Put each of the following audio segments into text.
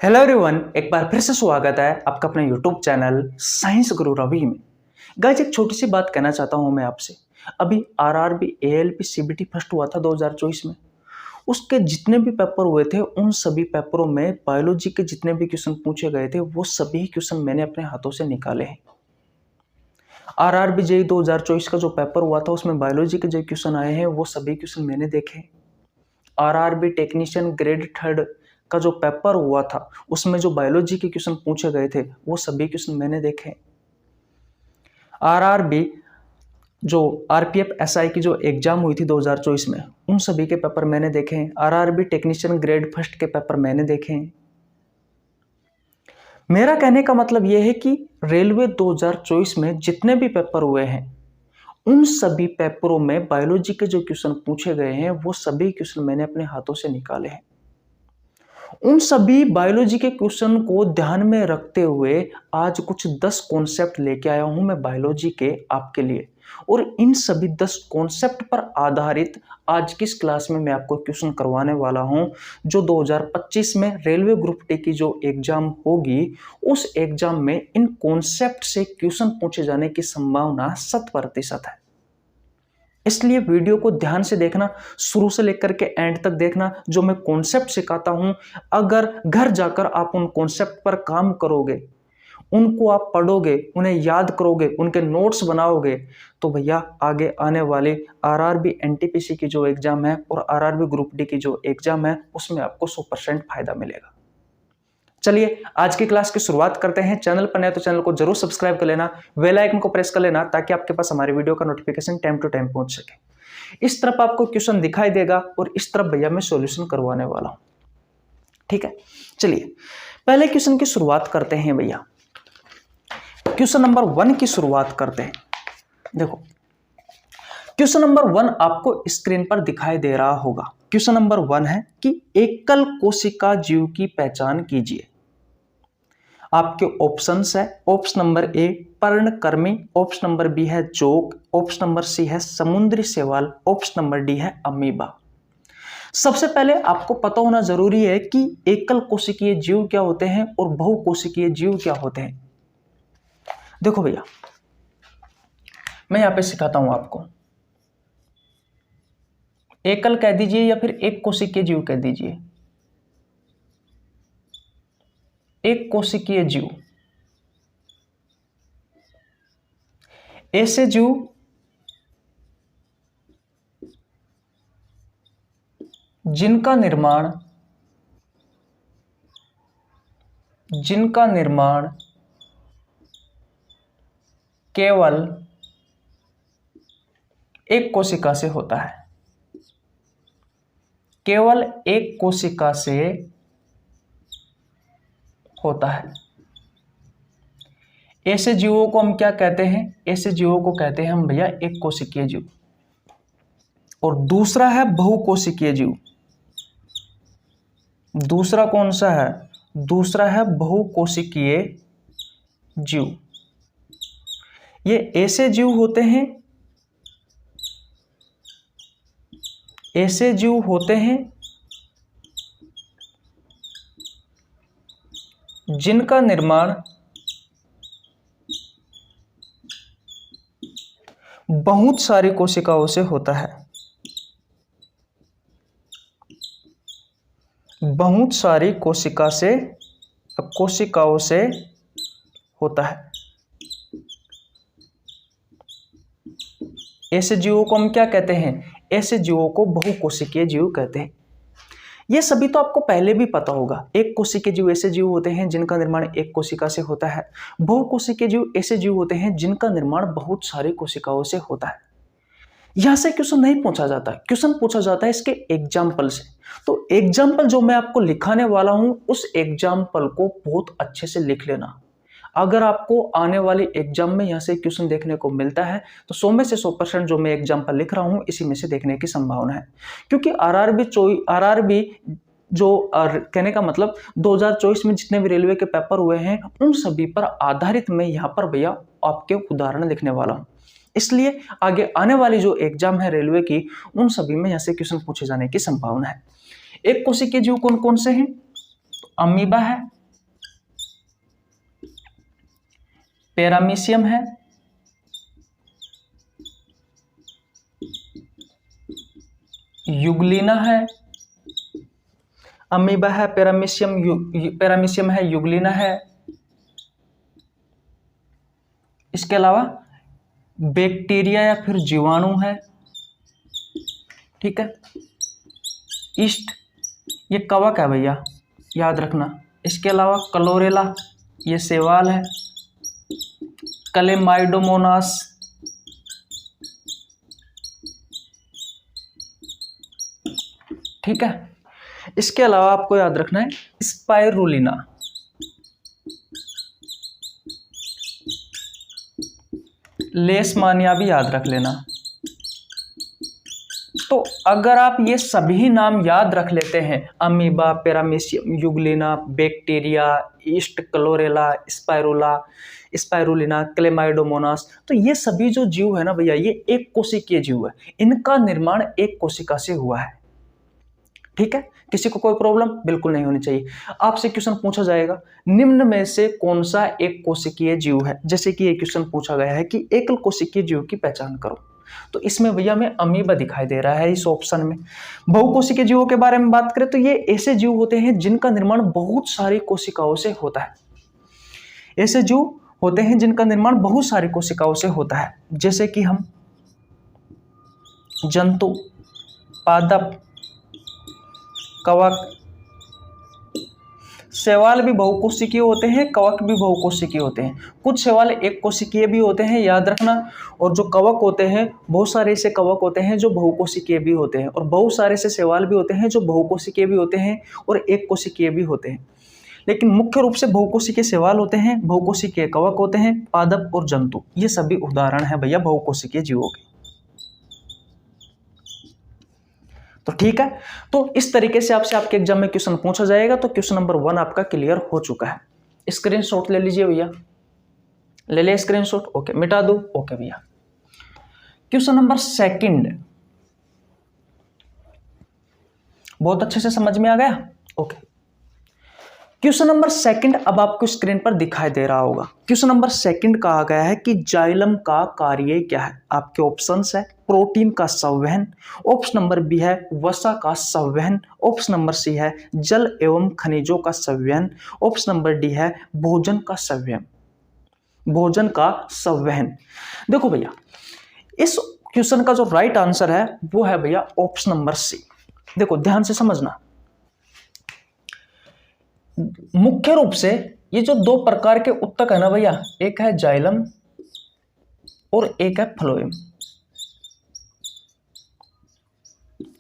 Hello everyone, एक बार फिर से स्वागत है आपका अपने यूट्यूब चैनल साइंस गुरु रवि में। गाइस, एक छोटी सी बात कहना चाहता हूं मैं आपसे। अभी आरआरबी, एएलपी, सीबीटी फर्स्ट हुआ था 2024 में। उसके जितने भी पेपर हुए थे उन सभी पेपरों में बायोलॉजी के जितने भी क्वेश्चन पूछे गए थे वो सभी क्वेश्चन मैंने अपने हाथों से निकाले हैं। आरआरबी जेईई 2024 का जो पेपर हुआ था उसमें बायोलॉजी के जो क्वेश्चन आए हैं वो सभी क्वेश्चन मैंने देखे। आरआरबी टेक्नीशियन ग्रेड 3 का जो पेपर हुआ था उसमें जो बायोलॉजी के क्वेश्चन पूछे गए थे वो सभी क्वेश्चन मैंने देखे। आरआरबी जो आरपीएफ एसआई की जो एग्जाम हुई थी 2024 में उन सभी के पेपर मैंने देखे हैं। आरआरबी टेक्नीशियन ग्रेड 1 के पेपर मैंने देखे हैं। मेरा कहने का मतलब यह है कि रेलवे 2024 में जितने भी पेपर हुए हैं उन सभी पेपरों में बायोलॉजी के जो क्वेश्चन पूछे गए हैं वो सभी क्वेश्चन मैंने अपने हाथों से निकाले हैं। उन सभी बायोलॉजी के क्वेश्चन को ध्यान में रखते हुए आज कुछ 10 कॉन्सेप्ट लेके आया हूं मैं बायोलॉजी के आपके लिए, और इन सभी 10 कॉन्सेप्ट पर आधारित आज की इस क्लास में मैं आपको क्वेश्चन करवाने वाला हूं जो 2025 में रेलवे ग्रुप डी की जो एग्जाम होगी उस एग्जाम में इन कॉन्सेप्ट से क्वेश्चन पूछे जाने की संभावना 100% है। इसलिए वीडियो को ध्यान से देखना, शुरू से लेकर के एंड तक देखना। जो मैं कॉन्सेप्ट सिखाता हूं अगर घर जाकर आप उन कॉन्सेप्ट पर काम करोगे, उनको आप पढ़ोगे, उन्हें याद करोगे, उनके नोट्स बनाओगे तो भैया आगे आने वाले आरआरबी एनटीपीसी की जो एग्जाम है और आरआरबी ग्रुप डी की जो एग्जाम है उसमें आपको 100% फायदा मिलेगा। चलिए आज की क्लास की शुरुआत करते हैं। चैनल पर नए तो चैनल को जरूर सब्सक्राइब कर लेना, बेल आइकन को प्रेस कर लेना ताकि आपके पास हमारी वीडियो का नोटिफिकेशन टाइम टू टाइम पहुंच सके। इस तरफ आपको क्वेश्चन दिखाई देगा और इस तरफ भैया मैं सॉल्यूशन करवाने वाला हूं। ठीक है, चलिए पहले क्वेश्चन की शुरुआत करते हैं भैया। क्वेश्चन नंबर 1 की शुरुआत करते हैं। देखो क्वेश्चन नंबर 1 आपको स्क्रीन पर दिखाई दे रहा होगा। क्वेश्चन नंबर 1 है कि एकल कोशिका जीव की पहचान कीजिए। आपके ऑप्शंस है, ऑप्शन नंबर ए पर्णकृमि, ऑप्शन नंबर बी है जोक, ऑप्शन नंबर सी है समुद्री शैवाल, ऑप्शन नंबर डी है अमीबा। सबसे पहले आपको पता होना जरूरी है कि एकल कोशिकीय जीव क्या होते हैं और बहुकोशिकीय जीव क्या होते हैं। देखो भैया मैं यहां पे सिखाता हूं आपको। एकल कह दीजिए या फिर एक कोशिकीय जीव कह दीजिए। एक कोशिकीय जीव ऐसे जीव जिनका निर्माण केवल एक कोशिका से होता है। केवल एक कोशिका से होता है। ऐसे जीवों को हम क्या कहते हैं? ऐसे जीवों को कहते हैं हम भैया एक कोशिकीय जीव। और दूसरा है बहुकोशिकीय जीव। दूसरा कौन सा है? दूसरा है बहुकोशिकीय जीव। ये ऐसे जीव होते हैं, ऐसे जीव होते हैं जिनका निर्माण बहुत सारी कोशिकाओं से होता है। बहुत सारी कोशिकाओं से होता है। ऐसे जीवों को हम क्या कहते हैं? ऐसे जीवों को बहुकोशिकीय जीव कहते हैं। ये सभी तो आपको पहले भी पता होगा। एक कोशिकीय जीव ऐसे जीव होते हैं जिनका निर्माण एक कोशिका से होता है। बहुकोशिकीय जीव ऐसे जीव होते हैं जिनका निर्माण बहुत सारी कोशिकाओं से होता है। यहां से क्वेश्चन नहीं पूछा जाता, क्वेश्चन पूछा जाता है इसके एग्जाम्पल से। तो एग्जाम्पल जो मैं आपको लिखाने वाला हूं उस एग्जाम्पल को बहुत अच्छे से लिख लेना। अगर आपको आने वाली एग्जाम में यहां से क्वेश्चन देखने को मिलता है तो 100 में से 100% जो मैं एग्जाम्पल लिख रहा हूं इसी में से देखने की संभावना है। क्योंकि आरआरबी जो कहने का मतलब 2024 में जितने भी रेलवे के पेपर हुए हैं उन सभी पर आधारित मैं यहाँ पर भैया आपके उदाहरण लिखने वाला हूँ। इसलिए आगे आने वाली जो एग्जाम है रेलवे की उन सभी में यहाँ से क्वेश्चन पूछे जाने की संभावना है। एक कोशिकीय जीव कौन कौन से हैं? तो अमीबा है, पैरामीशियम है, युगलिना है, अमीबा है, पैरामीशियम है, युगलिना है। इसके अलावा बैक्टीरिया या फिर जीवाणु है, ठीक है। ईस्ट, ये कवक है भैया, याद रखना। इसके अलावा क्लोरेला, ये शैवाल है। क्लेमाइडोमोनास, ठीक है। इसके अलावा आपको याद रखना है स्पाइरुलिना, लेशमानिया भी याद रख लेना। तो अगर आप ये सभी नाम याद रख लेते हैं, amoeba, paramecium, Euglena, bacteria, east, chlorella, spirulina, Chlamydomonas, तो ये सभी जो जीव है ना भैया, ये एक कोशिकीय जीव है। इनका निर्माण एक कोशिका से हुआ है, ठीक है। किसी को कोई प्रॉब्लम बिल्कुल नहीं होनी चाहिए। आपसे क्वेश्चन पूछा जाएगा, निम्न में से कौन सा एक कोशिकीय जीव है। जैसे कि ये क्वेश्चन पूछा गया है कि एकल कोशिकीय जीव की पहचान करो, तो इसमें भैया हमें अमीबा दिखाई दे रहा है इस ऑप्शन में। बहुकोशिकीय जीवों के बारे में बात करें तो ये ऐसे जीव होते हैं जिनका निर्माण बहुत सारी कोशिकाओं से होता है। ऐसे जीव होते हैं जिनका निर्माण बहुत सारी कोशिकाओं से होता है, जैसे कि हम जंतु, पादप, कवक, शैवाल भी बहुकोशिकीय होते हैं, कवक भी बहुकोशिकीय होते हैं। कुछ शैवाल एक कोशिकीय भी होते हैं, याद रखना। और जो कवक होते हैं, बहुत सारे ऐसे कवक होते हैं जो बहुकोशिकीय भी होते हैं, और बहुत सारे ऐसे शैवाल भी होते हैं जो बहुकोशिकीय भी होते हैं और एक कोशिकीय भी होते हैं। लेकिन मुख्य रूप से बहुकोशिकीय शैवाल होते हैं, बहुकोशिकीय कवक होते हैं, पादप और जंतु, ये सभी उदाहरण है भैया बहुकोशिकीय जीवों के। तो ठीक है, तो इस तरीके से आपसे आपके एग्जाम में क्वेश्चन पूछा जाएगा। तो क्वेश्चन नंबर 1 आपका क्लियर हो चुका है। स्क्रीनशॉट ले लीजिए भैया, ले ले स्क्रीनशॉट। ओके, मिटा दो। ओके भैया, क्वेश्चन नंबर 2 बहुत अच्छे से समझ में आ गया। ओके, क्वेश्चन नंबर 2 अब आपको स्क्रीन पर दिखाई दे रहा होगा। क्वेश्चन नंबर 2 कहा गया है कि जाइलम का कार्य क्या है। आपके ऑप्शंस है प्रोटीन का संवहन, ऑप्शन नंबर बी है वसा का संवहन, ऑप्शन नंबर सी है जल एवं खनिजों का संवहन, ऑप्शन नंबर डी है भोजन का संवहन। देखो भैया, इस क्वेश्चन का जो राइट आंसर है वो है भैया ऑप्शन नंबर सी। देखो ध्यान से समझना, मुख्य रूप से ये जो 2 प्रकार के उत्तक है ना भैया, एक है जाइलम और एक है फ्लोएम।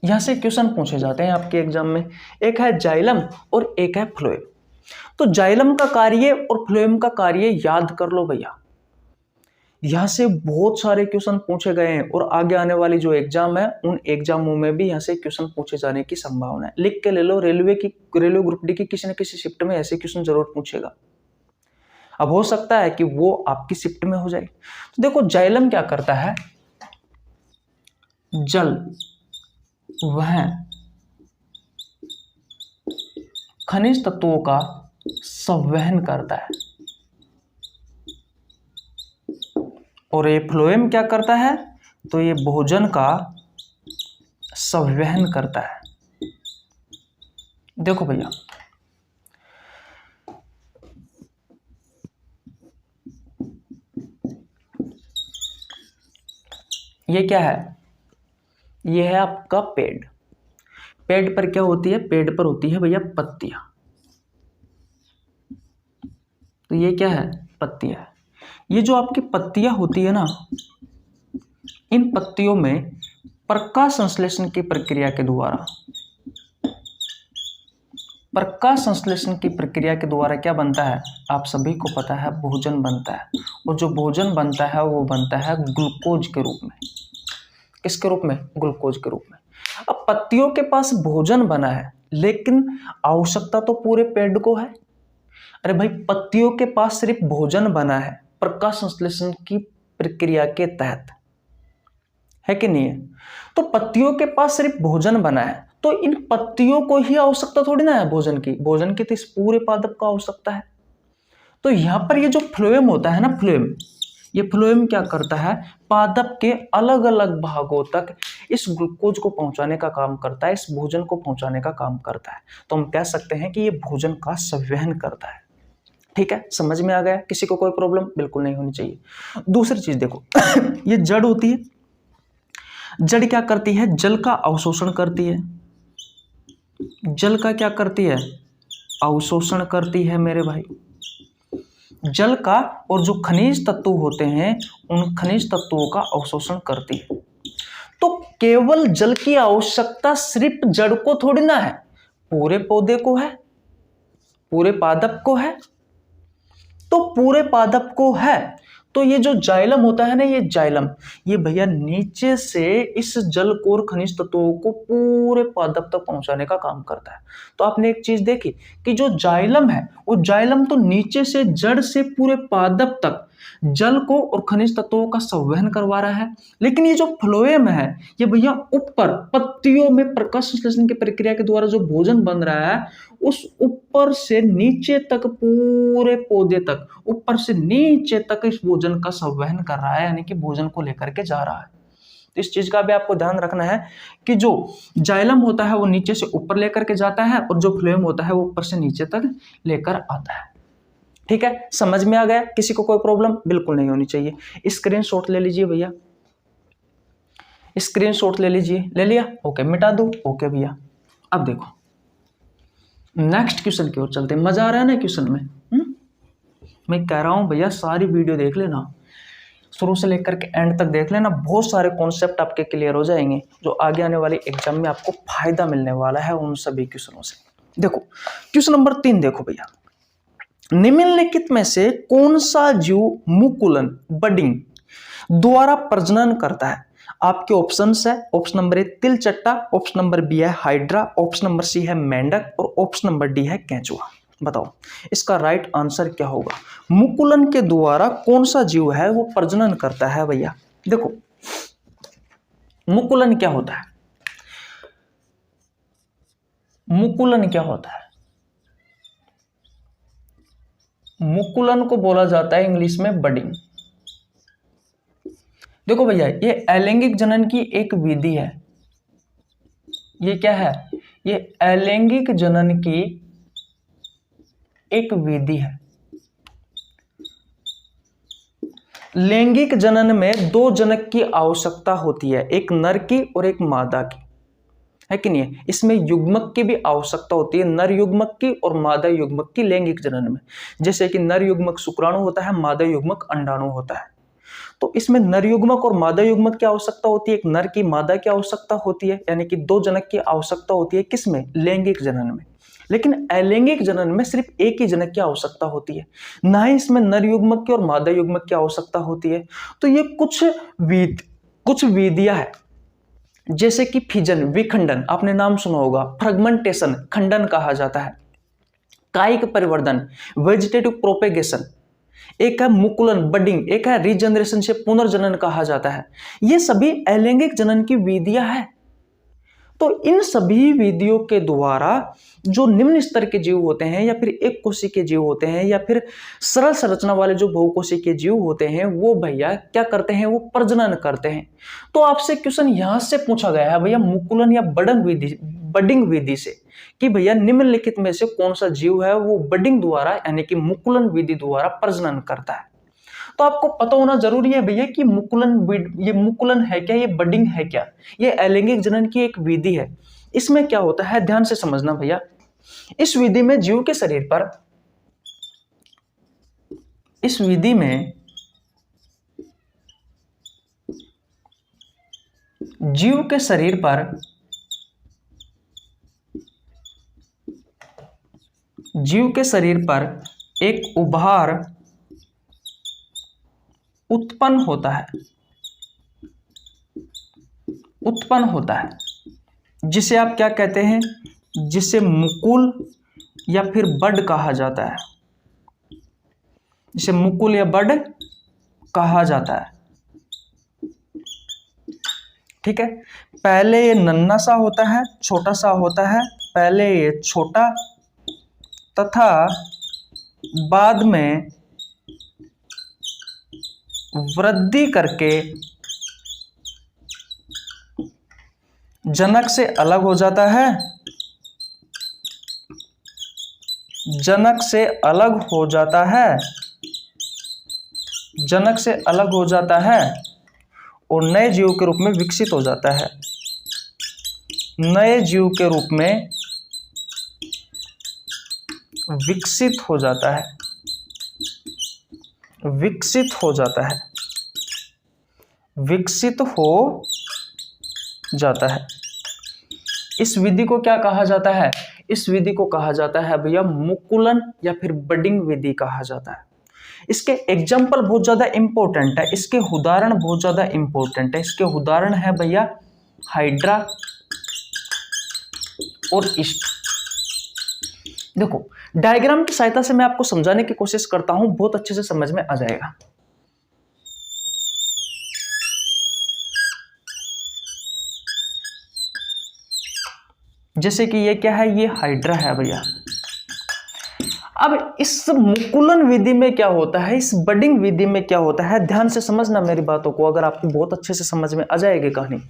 यहां से क्वेश्चन पूछे जाते हैं आपके एग्जाम में, एक है जाइलम और एक है फ्लोएम। तो जाइलम का कार्य और फ्लोएम का कार्य याद कर लो भैया। यहां से बहुत सारे क्वेश्चन पूछे गए हैं और आगे आने वाली जो एग्जाम है उन एग्जामों में भी यहां से क्वेश्चन पूछे जाने की संभावना है। लिख के ले लो, रेलवे ग्रुप डी की किसी न किसी शिफ्ट में ऐसे क्वेश्चन जरूर पूछेगा। अब हो सकता है कि वो आपकी शिफ्ट में हो जाए। तो देखो जाइलम क्या करता है, जल वह खनिज तत्वों का संवहन करता है, और ये फ्लोएम क्या करता है, तो ये भोजन का संवहन करता है। देखो भैया, ये क्या है, ये है आपका पेड़। पेड़ पर क्या होती है, पेड़ पर होती है भैया पत्तियां। तो ये क्या है, पत्तियां है। ये जो आपकी पत्तियां होती है ना, इन पत्तियों में प्रकाश संश्लेषण की प्रक्रिया के द्वारा क्या बनता है, आप सभी को पता है, भोजन बनता है। और जो भोजन बनता है वो बनता है ग्लूकोज के रूप में। किसके रूप में, ग्लूकोज के रूप में। अब पत्तियों के पास भोजन बना है, लेकिन आवश्यकता तो पूरे पेड़ को है। अरे भाई, पत्तियों के पास सिर्फ भोजन बना है प्रकाश संश्लेषण की प्रक्रिया के तहत, है कि नहीं है। तो पत्तियों के पास सिर्फ भोजन बना है, तो इन पत्तियों को ही आवश्यकता थोड़ी ना है भोजन की तो इस पूरे पादप को आवश्यकता है। तो यहाँ पर ये जो फ्लोएम होता है ना, फ्लोएम, ये फ्लोएम क्या करता है, पादप के अलग अलग भागों तक इस ग्लूकोज को पहुंचाने का काम करता है, इस भोजन को पहुंचाने का काम करता है। तो हम कह सकते हैं कि ये भोजन का संवहन करता है। ठीक है, समझ में आ गया? किसी को कोई प्रॉब्लम बिल्कुल नहीं होनी चाहिए। दूसरी चीज देखो ये जड़ होती है, जड़ क्या करती है, जल का अवशोषण करती है। जल का क्या करती है, अवशोषण करती है मेरे भाई। जल का और जो खनिज तत्व होते हैं उन खनिज तत्वों का अवशोषण करती है। तो केवल जल की आवश्यकता सिर्फ जड़ को थोड़ी ना है, पूरे पौधे को है, पूरे पादप को है। तो पूरे पादप को है, तो ये जो जाइलम होता है ना, ये जाइलम, ये भैया नीचे से इस जल को और खनिज तत्वों को पूरे पादप तक पहुंचाने का काम करता है। तो आपने एक चीज देखी कि जो जाइलम है, वो जाइलम तो नीचे से जड़ से पूरे पादप तक जल को और खनिज तत्वों का संवहन करवा रहा है। लेकिन ये जो फ्लोएम है, ये भैया ऊपर पत्तियों में प्रकाश संश्लेषण की प्रक्रिया के द्वारा जो भोजन बन रहा है, उस ऊपर से नीचे तक, पूरे पौधे तक, ऊपर से नीचे तक इस भोजन का संवहन कर रहा है, यानी कि भोजन को लेकर के जा रहा है। तो इस चीज का भी आपको ध्यान रखना है कि जो जाइलम होता है वो नीचे से ऊपर लेकर के जाता है, और जो फ्लोएम होता है वो ऊपर से नीचे तक लेकर आता है। ठीक है, समझ में आ गया? किसी को कोई प्रॉब्लम बिल्कुल नहीं होनी चाहिए। स्क्रीनशॉट ले लीजिए भैया, स्क्रीनशॉट ले लीजिए। ले लिया? ओके, मिटा दो। ओके भैया, अब देखो नेक्स्ट क्वेश्चन की ओर चलते हैं। मजा आ रहा है ना क्वेश्चन में? मैं कह रहा हूं भैया सारी वीडियो देख लेना, शुरू से लेकर के एंड तक देख लेना, बहुत सारे कॉन्सेप्ट आपके क्लियर हो जाएंगे जो आगे आने वाली एग्जाम में आपको फायदा मिलने वाला है उन सभी क्वेश्चनों से। देखो क्वेश्चन नंबर 3 देखो भैया, निम्नलिखित में से कौन सा जीव मुकुलन, बडिंग द्वारा प्रजनन करता है? आपके ऑप्शंस है, ऑप्शन नंबर ए तिलचट्टा, ऑप्शन नंबर बी है हाइड्रा, ऑप्शन नंबर सी है मेंढक, और ऑप्शन नंबर डी है केंचुआ। बताओ इसका राइट आंसर क्या होगा? मुकुलन के द्वारा कौन सा जीव है वो प्रजनन करता है? भैया देखो मुकुलन क्या होता है, मुकुलन क्या होता है? मुकुलन को बोला जाता है इंग्लिश में बडिंग। देखो भैया ये अलैंगिक जनन की एक विधि है। ये क्या है? ये अलैंगिक जनन की एक विधि है। लैंगिक जनन में 2 जनक की आवश्यकता होती है, एक नर की और एक मादा की, है कि नहीं? इसमें युग्मक की भी आवश्यकता होती है, नर युग्मक की और मादा युग्मक की लैंगिक जनन में। जैसे कि नर युग्मक शुक्राणु होता है, मादा युग्मक अंडाणु होता है। तो इसमें नर युग्मक और मादा युग्मक की आवश्यकता होती है, एक नर की मादा की आवश्यकता होती है, यानी कि 2 जनक की आवश्यकता होती है। किसमें? लैंगिक जनन में। लेकिन अलैंगिक जनन में सिर्फ एक ही जनक की आवश्यकता होती है, ना ही इसमें नर युग्मक की और मादा युग्मक की आवश्यकता होती है। तो ये कुछ विधियां है, जैसे कि फिजन, विखंडन, आपने नाम सुना होगा, फ्रेगमेंटेशन, खंडन कहा जाता है, कायिक परिवर्धन, वेजिटेटिव प्रोपेगेशन, एक है मुकुलन, बडिंग, एक है रीजनरेशन से पुनर्जनन कहा जाता है। ये सभी अलैंगिक जनन की विधियां हैं। तो इन सभी विधियों के द्वारा जो निम्न स्तर के जीव होते हैं, या फिर एक कोशिकीय के जीव होते हैं, या फिर सरल संरचना वाले जो बहुकोशिकीय के जीव होते हैं, वो भैया क्या करते हैं? वो प्रजनन करते हैं। तो आपसे क्वेश्चन यहां से पूछा गया है भैया मुकुलन या बडिंग विधि से, कि भैया निम्नलिखित में से कौन सा जीव है वो बडिंग द्वारा यानी कि मुकुलन विधि द्वारा प्रजनन करता है। तो आपको पता होना जरूरी है भैया कि ये मुकुलन है क्या, ये बडिंग है क्या? ये अलैंगिक जनन की एक विधि है। इसमें क्या होता है, ध्यान से समझना भैया। इस विधि में जीव के शरीर पर जीव के शरीर पर एक उभार उत्पन्न होता है, जिसे आप क्या कहते हैं? जिसे मुकुल या फिर बड कहा जाता है, जिसे मुकुल या बड कहा जाता है। ठीक है, पहले ये नन्हा सा होता है, छोटा सा होता है, पहले ये छोटा तथा बाद में वृद्धि करके जनक से अलग हो जाता है, जनक से अलग हो जाता है, जनक से अलग हो जाता है और नए जीव के रूप में विकसित हो जाता है, नए जीव के रूप में विकसित हो जाता है, विकसित हो जाता है, विकसित हो जाता है। इस विधि को क्या कहा जाता है? इस विधि को कहा जाता है भैया मुकुलन या फिर बडिंग विधि कहा जाता है। इसके एग्जाम्पल बहुत ज्यादा इंपॉर्टेंट है, इसके उदाहरण बहुत ज्यादा इंपॉर्टेंट है। इसके उदाहरण है भैया हाइड्रा और ईस्ट। देखो डायग्राम की सहायता से मैं आपको समझाने की कोशिश करता हूं, बहुत अच्छे से समझ में आ जाएगा। जैसे कि ये क्या है, ये हाइड्रा है भैया। अब इस मुकुलन विधि में क्या होता है, इस बडिंग विधि में क्या होता है, ध्यान से समझना मेरी बातों को, अगर आपको बहुत अच्छे से समझ में आ जाएगी कहानी।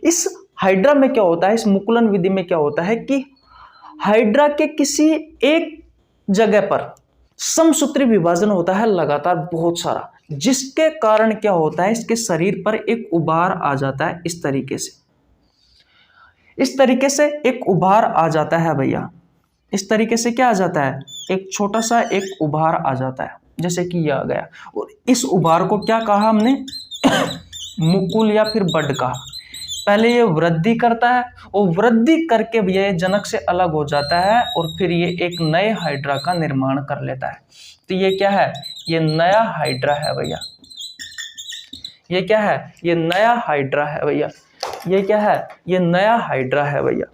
इस हाइड्रा में क्या होता है, इस मुकुलन विधि में क्या होता है कि हाइड्रा के किसी एक जगह पर समसूत्री विभाजन होता है लगातार बहुत सारा, जिसके कारण क्या होता है, इसके शरीर पर एक उभार आ जाता है। इस तरीके से, इस तरीके से एक उभार आ जाता है भैया। इस तरीके से क्या आ जाता है, एक छोटा सा एक उभार आ जाता है, जैसे कि यह आ गया। और इस उभार को क्या कहा हमने, मुकुल या फिर बड कहा। पहले ये वृद्धि करता है और वृद्धि करके भैया जनक से अलग हो जाता है और फिर ये एक नए हाइड्रा का निर्माण कर लेता है। तो ये क्या है, ये नया हाइड्रा है भैया। ये क्या है, ये नया हाइड्रा है भैया। ये क्या है, ये नया हाइड्रा है भैया।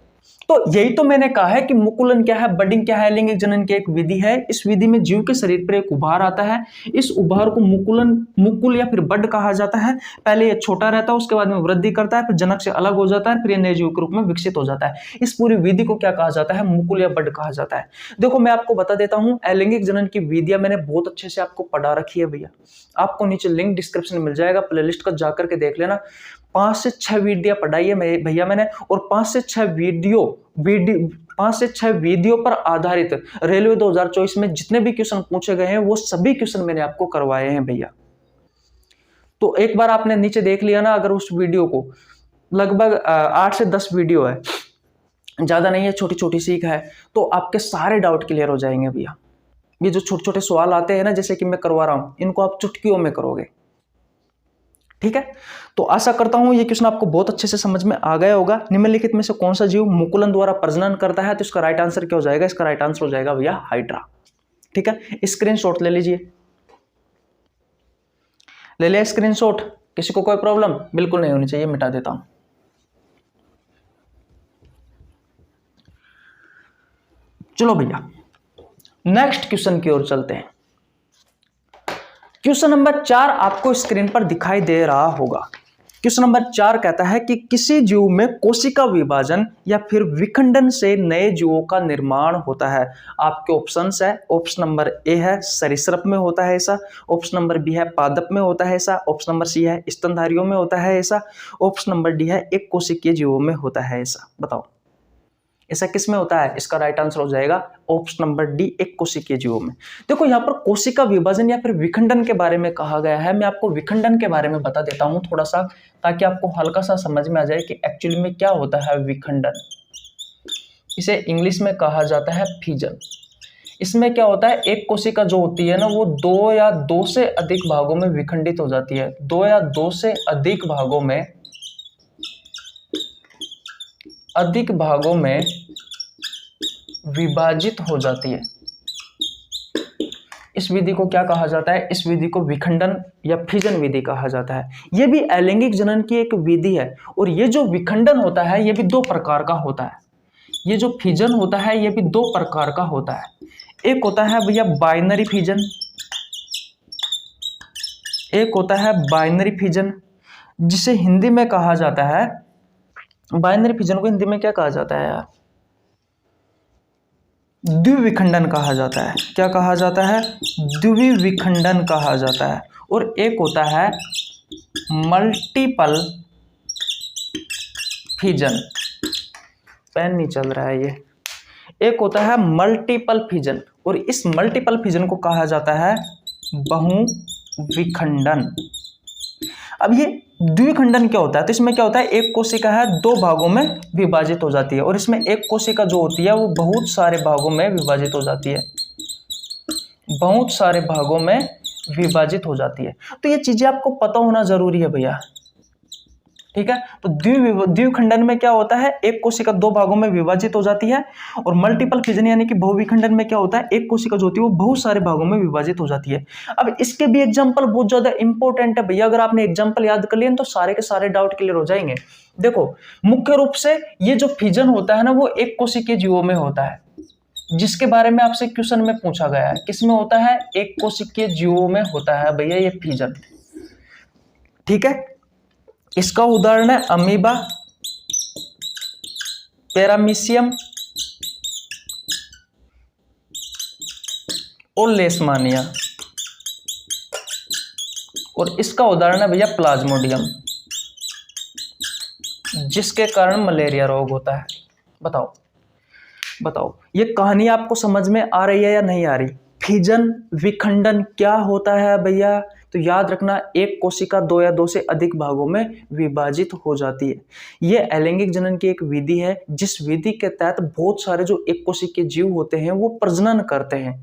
तो यही तो मैंने कहा है कि मुकुलन क्या है, बडिंग क्या है, लैंगिक जनन की एक विधि है। इस विधि में जीव के शरीर पर एक उभार आता है, इस उभार को मुकुल या फिर बड कहा जाता है। पहले ये छोटा रहता है, उसके बाद में वृद्धि करता है, फिर जनक से अलग हो जाता है, फिर ये नए जीव के रूप में विकसित हो जाता है। इस पूरी विधि को क्या कहा जाता है, मुकुल या बड कहा जाता है। देखो मैं आपको बता देता हूं, अलैंगिक जनन की विधियां मैंने बहुत अच्छे से आपको पढ़ा रखी है भैया। आपको नीचे लिंक डिस्क्रिप्शन में मिल जाएगा, प्लेलिस्ट को जाकर के देख लेना। 5 से 6 वीडियो पढ़ाई है भैया मैंने, और 5 से 6 वीडियो पर आधारित रेलवे 2024 में जितने भी क्वेश्चन पूछे गए हैं वो सभी क्वेश्चन मैंने आपको करवाए हैं भैया। तो एक बार आपने नीचे देख लिया ना, अगर उस वीडियो को, लगभग 8 से 10 वीडियो है, ज्यादा नहीं है, छोटी छोटी सीख है, तो आपके सारे डाउट क्लियर हो जाएंगे भैया। ये जो छोटे छोटे सवाल आते हैं ना, जैसे कि मैं करवा रहा हूं, इनको आप चुटकियों में करोगे, ठीक है। तो आशा करता हूं ये क्वेश्चन आपको बहुत अच्छे से समझ में आ गया होगा। निम्नलिखित में से कौन सा जीव मुकुलन द्वारा प्रजनन करता है, तो इसका राइट आंसर क्या हो जाएगा, इसका राइट आंसर हो जाएगा भैया हाइड्रा। ठीक है, स्क्रीनशॉट ले लीजिए, ले लिया स्क्रीनशॉट। किसी को कोई प्रॉब्लम बिल्कुल नहीं होनी चाहिए, मिटा देता हूं। चलो भैया नेक्स्ट क्वेश्चन की ओर चलते हैं। क्वेश्चन नंबर 4 आपको स्क्रीन पर दिखाई दे रहा होगा। क्वेश्चन नंबर 4 कहता है कि किसी जीव में कोशिका विभाजन या फिर विखंडन से नए जीवों का निर्माण होता है। आपके ऑप्शंस है, ऑप्शन नंबर ए है सरीसृप में होता है ऐसा, ऑप्शन नंबर बी है पादप में होता है ऐसा, ऑप्शन नंबर सी है स्तनधारियों में होता है ऐसा, ऑप्शन नंबर डी है एक कोशिकीय जीवों में होता है ऐसा। बताओ ऐसा किस में होता है, इसका राइट आंसर हो जाएगा ऑप्शन नंबर डी, एक कोशिकीय जीवों में। देखो यहाँ पर कोशिका विभाजन या फिर विखंडन के बारे में कहा गया है। मैं आपको विखंडन के बारे में बता देता हूं थोड़ा सा, ताकि आपको हल्का सा समझ में आ जाए कि एक्चुअली में क्या होता है विखंडन। इसे इंग्लिश में कहा जाता है फिजन। इसमें क्या होता है, एक कोशिका जो होती है ना, वो 2 या 2 से अधिक भागों में विखंडित हो जाती है। 2 या 2 से अधिक भागों में विभाजित हो जाती है। इस विधि को क्या कहा जाता है, इस विधि को विखंडन या फिजन विधि कहा जाता है। यह भी अलैंगिक जनन की एक विधि है। और ये जो विखंडन होता है ये भी 2 प्रकार का होता है। ये जो फिजन होता है ये भी 2 प्रकार का होता है। एक होता है भैया बाइनरी फिजन, एक होता है बाइनरी फिजन, जिसे हिंदी में कहा जाता है, बाइनरी फिजन को हिंदी में क्या कहा जाता है यार, द्विविखंडन कहा जाता है। क्या कहा जाता है, द्विविखंडन कहा जाता है। और एक होता है मल्टीपल फिजन। पेन नहीं चल रहा है ये। एक होता है मल्टीपल फिजन और इस मल्टीपल फिजन को कहा जाता है बहुविखंडन। अब ये द्विखंडन क्या होता है? तो इसमें क्या होता है, एक कोशिका है दो भागों में विभाजित हो जाती है और इसमें एक कोशिका जो होती है वो बहुत सारे भागों में विभाजित हो जाती है, बहुत सारे भागों में विभाजित हो जाती है। तो ये चीजें आपको पता होना जरूरी है भैया, ठीक है। तो द्विखंडन में क्या होता है, एक कोशिका दो भागों में विभाजित हो जाती है और मल्टीपल फिजन यानी कि बहुविखंडन में क्या होता है, एक कोशिका जो होती है वो बहुत सारे भागों में विभाजित हो जाती है। अब इसके भी एग्जांपल बहुत ज्यादा इंपॉर्टेंट है भैया, अगर आपने एग्जांपल याद कर लिए तो सारे के सारे डाउट क्लियर हो जाएंगे। देखो मुख्य रूप से ये जो फिजन होता है ना वो एक कोशिकीय जीवों में होता है, जिसके बारे में आपसे क्वेश्चन में पूछा गया है। किसमें होता है, एक कोशिकीय जीवों में होता है भैया ये फिजन, ठीक है। इसका उदाहरण है अमीबा, पैरामीशियम और लेशमानिया, और इसका उदाहरण है भैया प्लाज्मोडियम, जिसके कारण मलेरिया रोग होता है। बताओ बताओ ये कहानी आपको समझ में आ रही है या नहीं आ रही? फिजन विखंडन क्या होता है भैया? तो याद रखना, एक कोशिका दो या दो से अधिक भागों में विभाजित हो जाती है। यह अलैंगिक जनन की एक विधि है, जिस विधि के तहत बहुत सारे जो एक कोशिकीय जीव होते हैं वो प्रजनन करते हैं,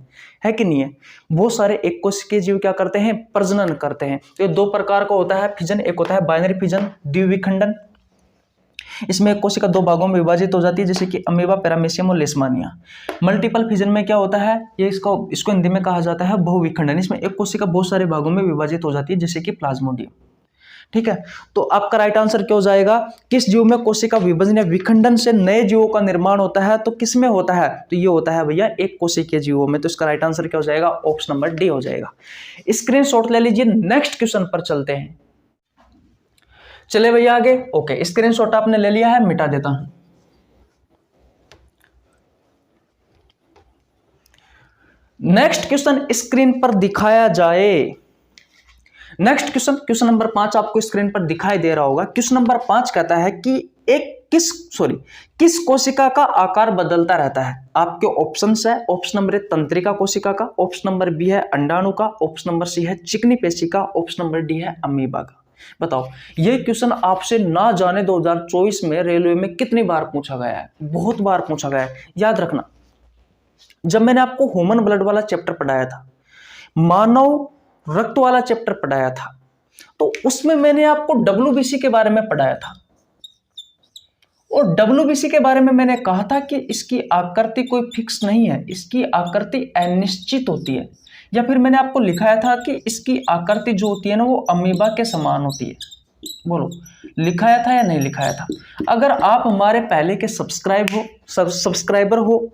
है कि नहीं है? बहुत सारे एक कोशिकीय जीव क्या करते हैं, प्रजनन करते हैं। तो ये दो प्रकार का होता है फिजन, एक होता है बाइनरी फिजन द्विविखंडन, इसमें एक कोशिका दो भागों में विभाजित हो जाती है जैसे कि अमीबा, पैरामीशियम और लेशमानिया। मल्टीपल फिजन में क्या होता है, ये इसको हिंदी में कहा जाता है बहुविखंडन, इसमें एक कोशिका बहुत सारे भागों में विभाजित हो जाती है जैसे कि प्लाज्मोडियम, ठीक है। तो आपका राइट आंसर क्या हो जाएगा, किस जीव में कोशिका विभाजन या विखंडन से नए जीवों का निर्माण होता है? तो किस में होता है, तो ये होता है भैया एक कोशिकीय जीवों में। तो इसका राइट आंसर क्या हो जाएगा, ऑप्शन नंबर डी हो जाएगा। स्क्रीनशॉट ले लीजिए, नेक्स्ट क्वेश्चन पर चलते हैं। चले भैया आगे। ओके, स्क्रीनशॉट आपने ले लिया है, मिटा देता हूं। नेक्स्ट क्वेश्चन स्क्रीन पर दिखाया जाए। नेक्स्ट क्वेश्चन नंबर 5 आपको स्क्रीन पर दिखाई दे रहा होगा। क्वेश्चन नंबर 5 कहता है कि किस कोशिका का आकार बदलता रहता है? आपके ऑप्शंस है, ऑप्शन नंबर ए तंत्रिका कोशिका का, ऑप्शन नंबर बी है अंडाणु का, ऑप्शन नंबर सी है चिकनी पेशी का, ऑप्शन नंबर डी है अमीबा का। बताओ ये क्वेश्चन आपसे ना जाने 2024 में रेलवे में कितनी बार पूछा गया है? बहुत बार पूछा गया है। याद रखना, जब मैंने आपको ह्यूमन ब्लड वाला चैप्टर पढ़ाया था, मानव रक्त वाला चैप्टर पढ़ाया था, तो उसमें मैंने आपको डब्ल्यूबीसी के बारे में पढ़ाया था और डब्ल्यूबीसी के बारे में मैंने कहा था कि इसकी आकृति कोई फिक्स नहीं है, इसकी आकृति अनिश्चित होती है, या फिर मैंने आपको लिखाया था कि इसकी आकृति जो होती है ना वो अमीबा के समान होती है। बोलो लिखाया था या नहीं लिखाया था? अगर आप हमारे पहले के सब्सक्राइबर हो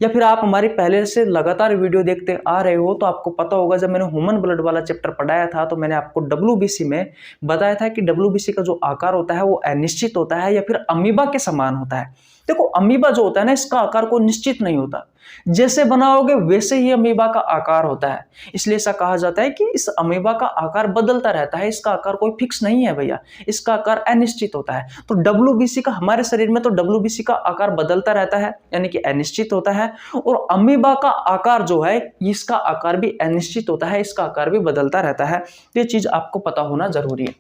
या फिर आप हमारी पहले से लगातार वीडियो देखते आ रहे हो तो आपको पता होगा, जब मैंने ह्यूमन ब्लड वाला चैप्टर पढ़ाया था तो मैंने आपको डब्ल्यूबीसी में बताया था कि डब्ल्यूबीसी का जो आकार होता है वो अनिश्चित होता है या फिर अमीबा के समान होता है। देखो अमीबा जो होता है ना, इसका आकार को निश्चित नहीं होता, जैसे बनाओगे वैसे ही अमीबा का आकार होता है, इसलिए ऐसा कहा जाता है कि इस अमीबा का आकार बदलता रहता है, इसका आकार कोई फिक्स नहीं है भैया, इसका आकार अनिश्चित होता है। तो डब्ल्यूबीसी का, हमारे शरीर में तो डब्ल्यूबीसी का आकार बदलता रहता है यानी कि अनिश्चित होता है, और अमीबा का आकार जो है इसका आकार भी अनिश्चित होता है, इसका आकार भी बदलता रहता है। ये चीज आपको पता होना जरूरी है,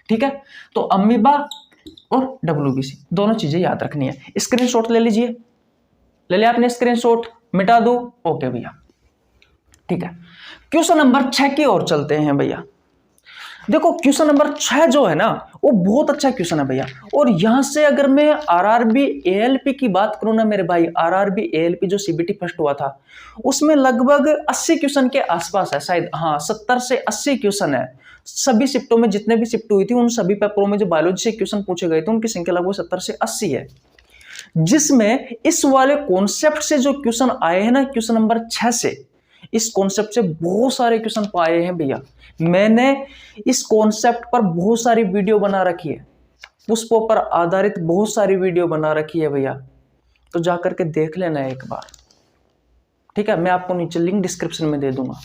ठीक है। तो अमीबा और डब्ल्यूबीसी दोनों चीजें याद रखनी है। स्क्रीनशॉट ले लीजिए, ले लिया आपने स्क्रीनशॉट, मिटा दो। ओके भैया, ठीक है। क्वेश्चन नंबर 6 की ओर चलते हैं भैया। देखो क्वेश्चन नंबर 6 जो है ना वो बहुत अच्छा क्वेश्चन है भैया, और यहां से अगर मैं आरआरबी एएलपी की बात करूं ना मेरे भाई, आरआरबी एएलपी जो सीबीटी फर्स्ट हुआ था उसमें लगभग 80 क्वेश्चन के आसपास है, शायद हाँ 70 से 80 क्वेश्चन है। सभी शिफ्टों में जितने भी शिफ्ट हुई थी उन सभी पेपरों में जो बायोलॉजी से क्वेश्चन पूछे गए थे उनकी संख्या लगभग 70 से 80 है, जिसमें इस वाले कॉन्सेप्ट से जो क्वेश्चन आए हैं ना, क्वेश्चन नंबर 6 से, इस कॉन्सेप्ट से बहुत सारे क्वेश्चन आए हैं भैया। मैंने इस कॉन्सेप्ट पर बहुत सारी वीडियो बना रखी है, पुष्पों पर आधारित बहुत सारी वीडियो बना रखी है भैया, तो जाकर के देख लेना एक बार, ठीक है। मैं आपको नीचे लिंक डिस्क्रिप्शन में दे दूंगा।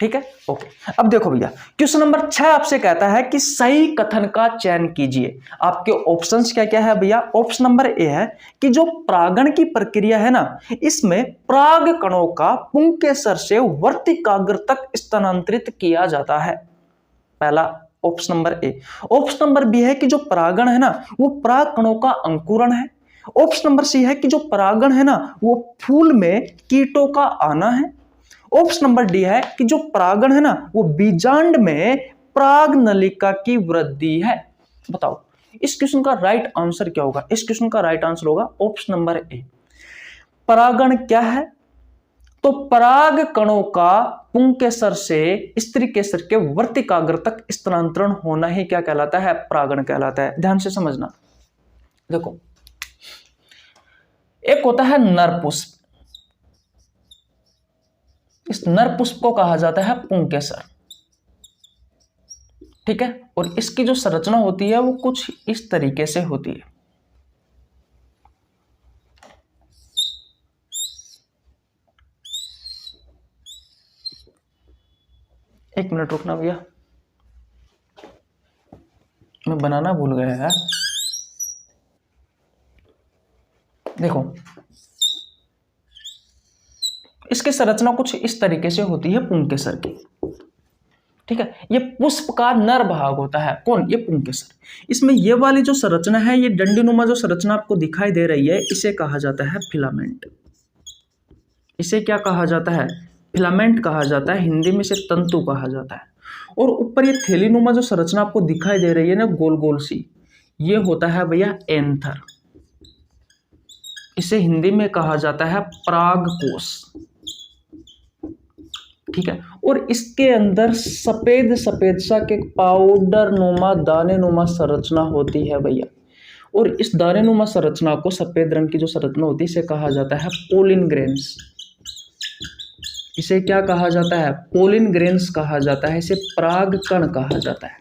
ठीक है, ओके। अब देखो भैया, क्वेश्चन नंबर 6 आपसे कहता है कि सही कथन का चयन कीजिए। आपके ऑप्शंस क्या क्या है भैया? ऑप्शन नंबर ए है कि जो परागण की प्रक्रिया है ना, इसमें पराग कणों का पुंकेसर से वर्तिकाग्र तक स्थानांतरित किया जाता है, पहला option number A. Option number B है कि जो परागण है ना, वो पराग कणों का अंकुरण है। ऑप्शन नंबर सी है कि जो परागण है ना, वो फूल में कीटों का आना है। ऑप्शन नंबर डी है कि जो परागण है ना, वो बीजांड में पराग नलिका की वृद्धि है। बताओ इस क्वेश्चन का राइट आंसर क्या होगा? इस क्वेश्चन का राइट आंसर होगा ऑप्शन नंबर ए। परागण क्या है? तो पराग कणों का पुंकेसर से स्त्री केसर के वर्तिकाग्र तक स्थानांतरण होना ही क्या कहलाता है? परागण कहलाता है। ध्यान से समझना। देखो, एक होता है नर पुष्प, इस नर पुष्प को कहा जाता है पुंकेसर, ठीक है। और इसकी जो संरचना होती है वो कुछ इस तरीके से होती है। एक मिनट रुकना भैया, मैं बनाना भूल गया यार। देखो, इसकी संरचना कुछ इस तरीके से होती है पुंकेसर की, ठीक है। ये पुष्प का नर भाग होता है। कौन? ये पुंकेसर। इसमें ये वाली जो संरचना है, ये डंडीनुमा जो संरचना आपको दिखाई दे रही है, इसे कहा जाता है फिलामेंट। इसे क्या कहा जाता है? फिलामेंट कहा जाता है, हिंदी में इसे तंतु कहा जाता है। और ऊपर ये थैलीनुमा जो संरचना आपको दिखाई दे रही है ना, गोल गोल सी, ये होता है भैया एंथर। इसे हिंदी में कहा जाता है परागकोश, ठीक है। और इसके अंदर सफेद सफेद सा के पाउडर नुमा दाने नुमा संरचना होती है भैया। और इस दाने नुमा संरचना को, सफेद रंग की जो संरचना होती है, इसे कहा जाता है पोलिन ग्रेन्स। इसे क्या कहा जाता है? पोलिन ग्रेन्स कहा जाता है। इसे पराग कण कहा जाता है।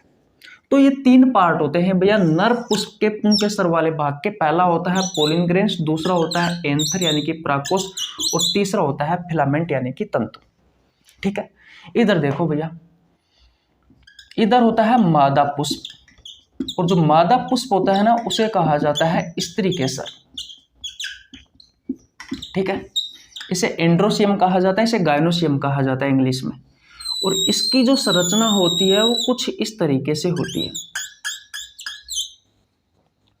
तो ये 3 पार्ट होते हैं भैया नर पुष्प के पुंकेसर वाले भाग के। पहला होता है पोलिन ग्रेन्स, दूसरा होता है एंथर यानी कि परागकोश, और तीसरा होता है फिलामेंट यानी कि तंतु, ठीक है। इधर देखो भैया, इधर होता है मादा पुष्प, और जो मादा पुष्प होता है ना, उसे कहा जाता है स्त्री केसर, ठीक है। इसे एंड्रोसियम कहा जाता है, इसे गायनोसियम कहा जाता है इंग्लिश में। और इसकी जो संरचना होती है वो कुछ इस तरीके से होती है,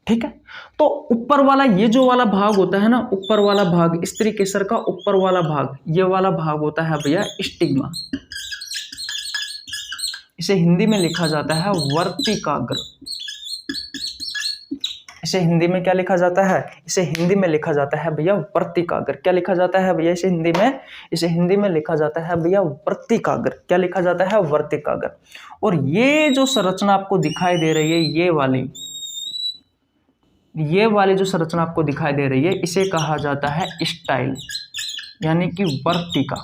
ठीक है। तो ऊपर वाला ये जो वाला भाग होता है ना, ऊपर वाला भाग स्त्री केसर का ऊपर वाला भाग, ये वाला भाग होता है भैया स्टिग्मा। इसे हिंदी में लिखा जाता है वर्तिकाग्र। इसे हिंदी में क्या लिखा जाता है? इसे हिंदी में लिखा जाता है भैया वर्तिकाग्र। क्या लिखा जाता है भैया इसे हिंदी में? इसे हिंदी में लिखा जाता है भैया वर्तिकाग्र। क्या लिखा जाता है? वर्तिकाग्र। और ये जो संरचना आपको दिखाई दे रही है, ये वाली जो संरचना आपको दिखाई दे रही है, इसे कहा जाता है स्टाइल यानी कि वर्तिका,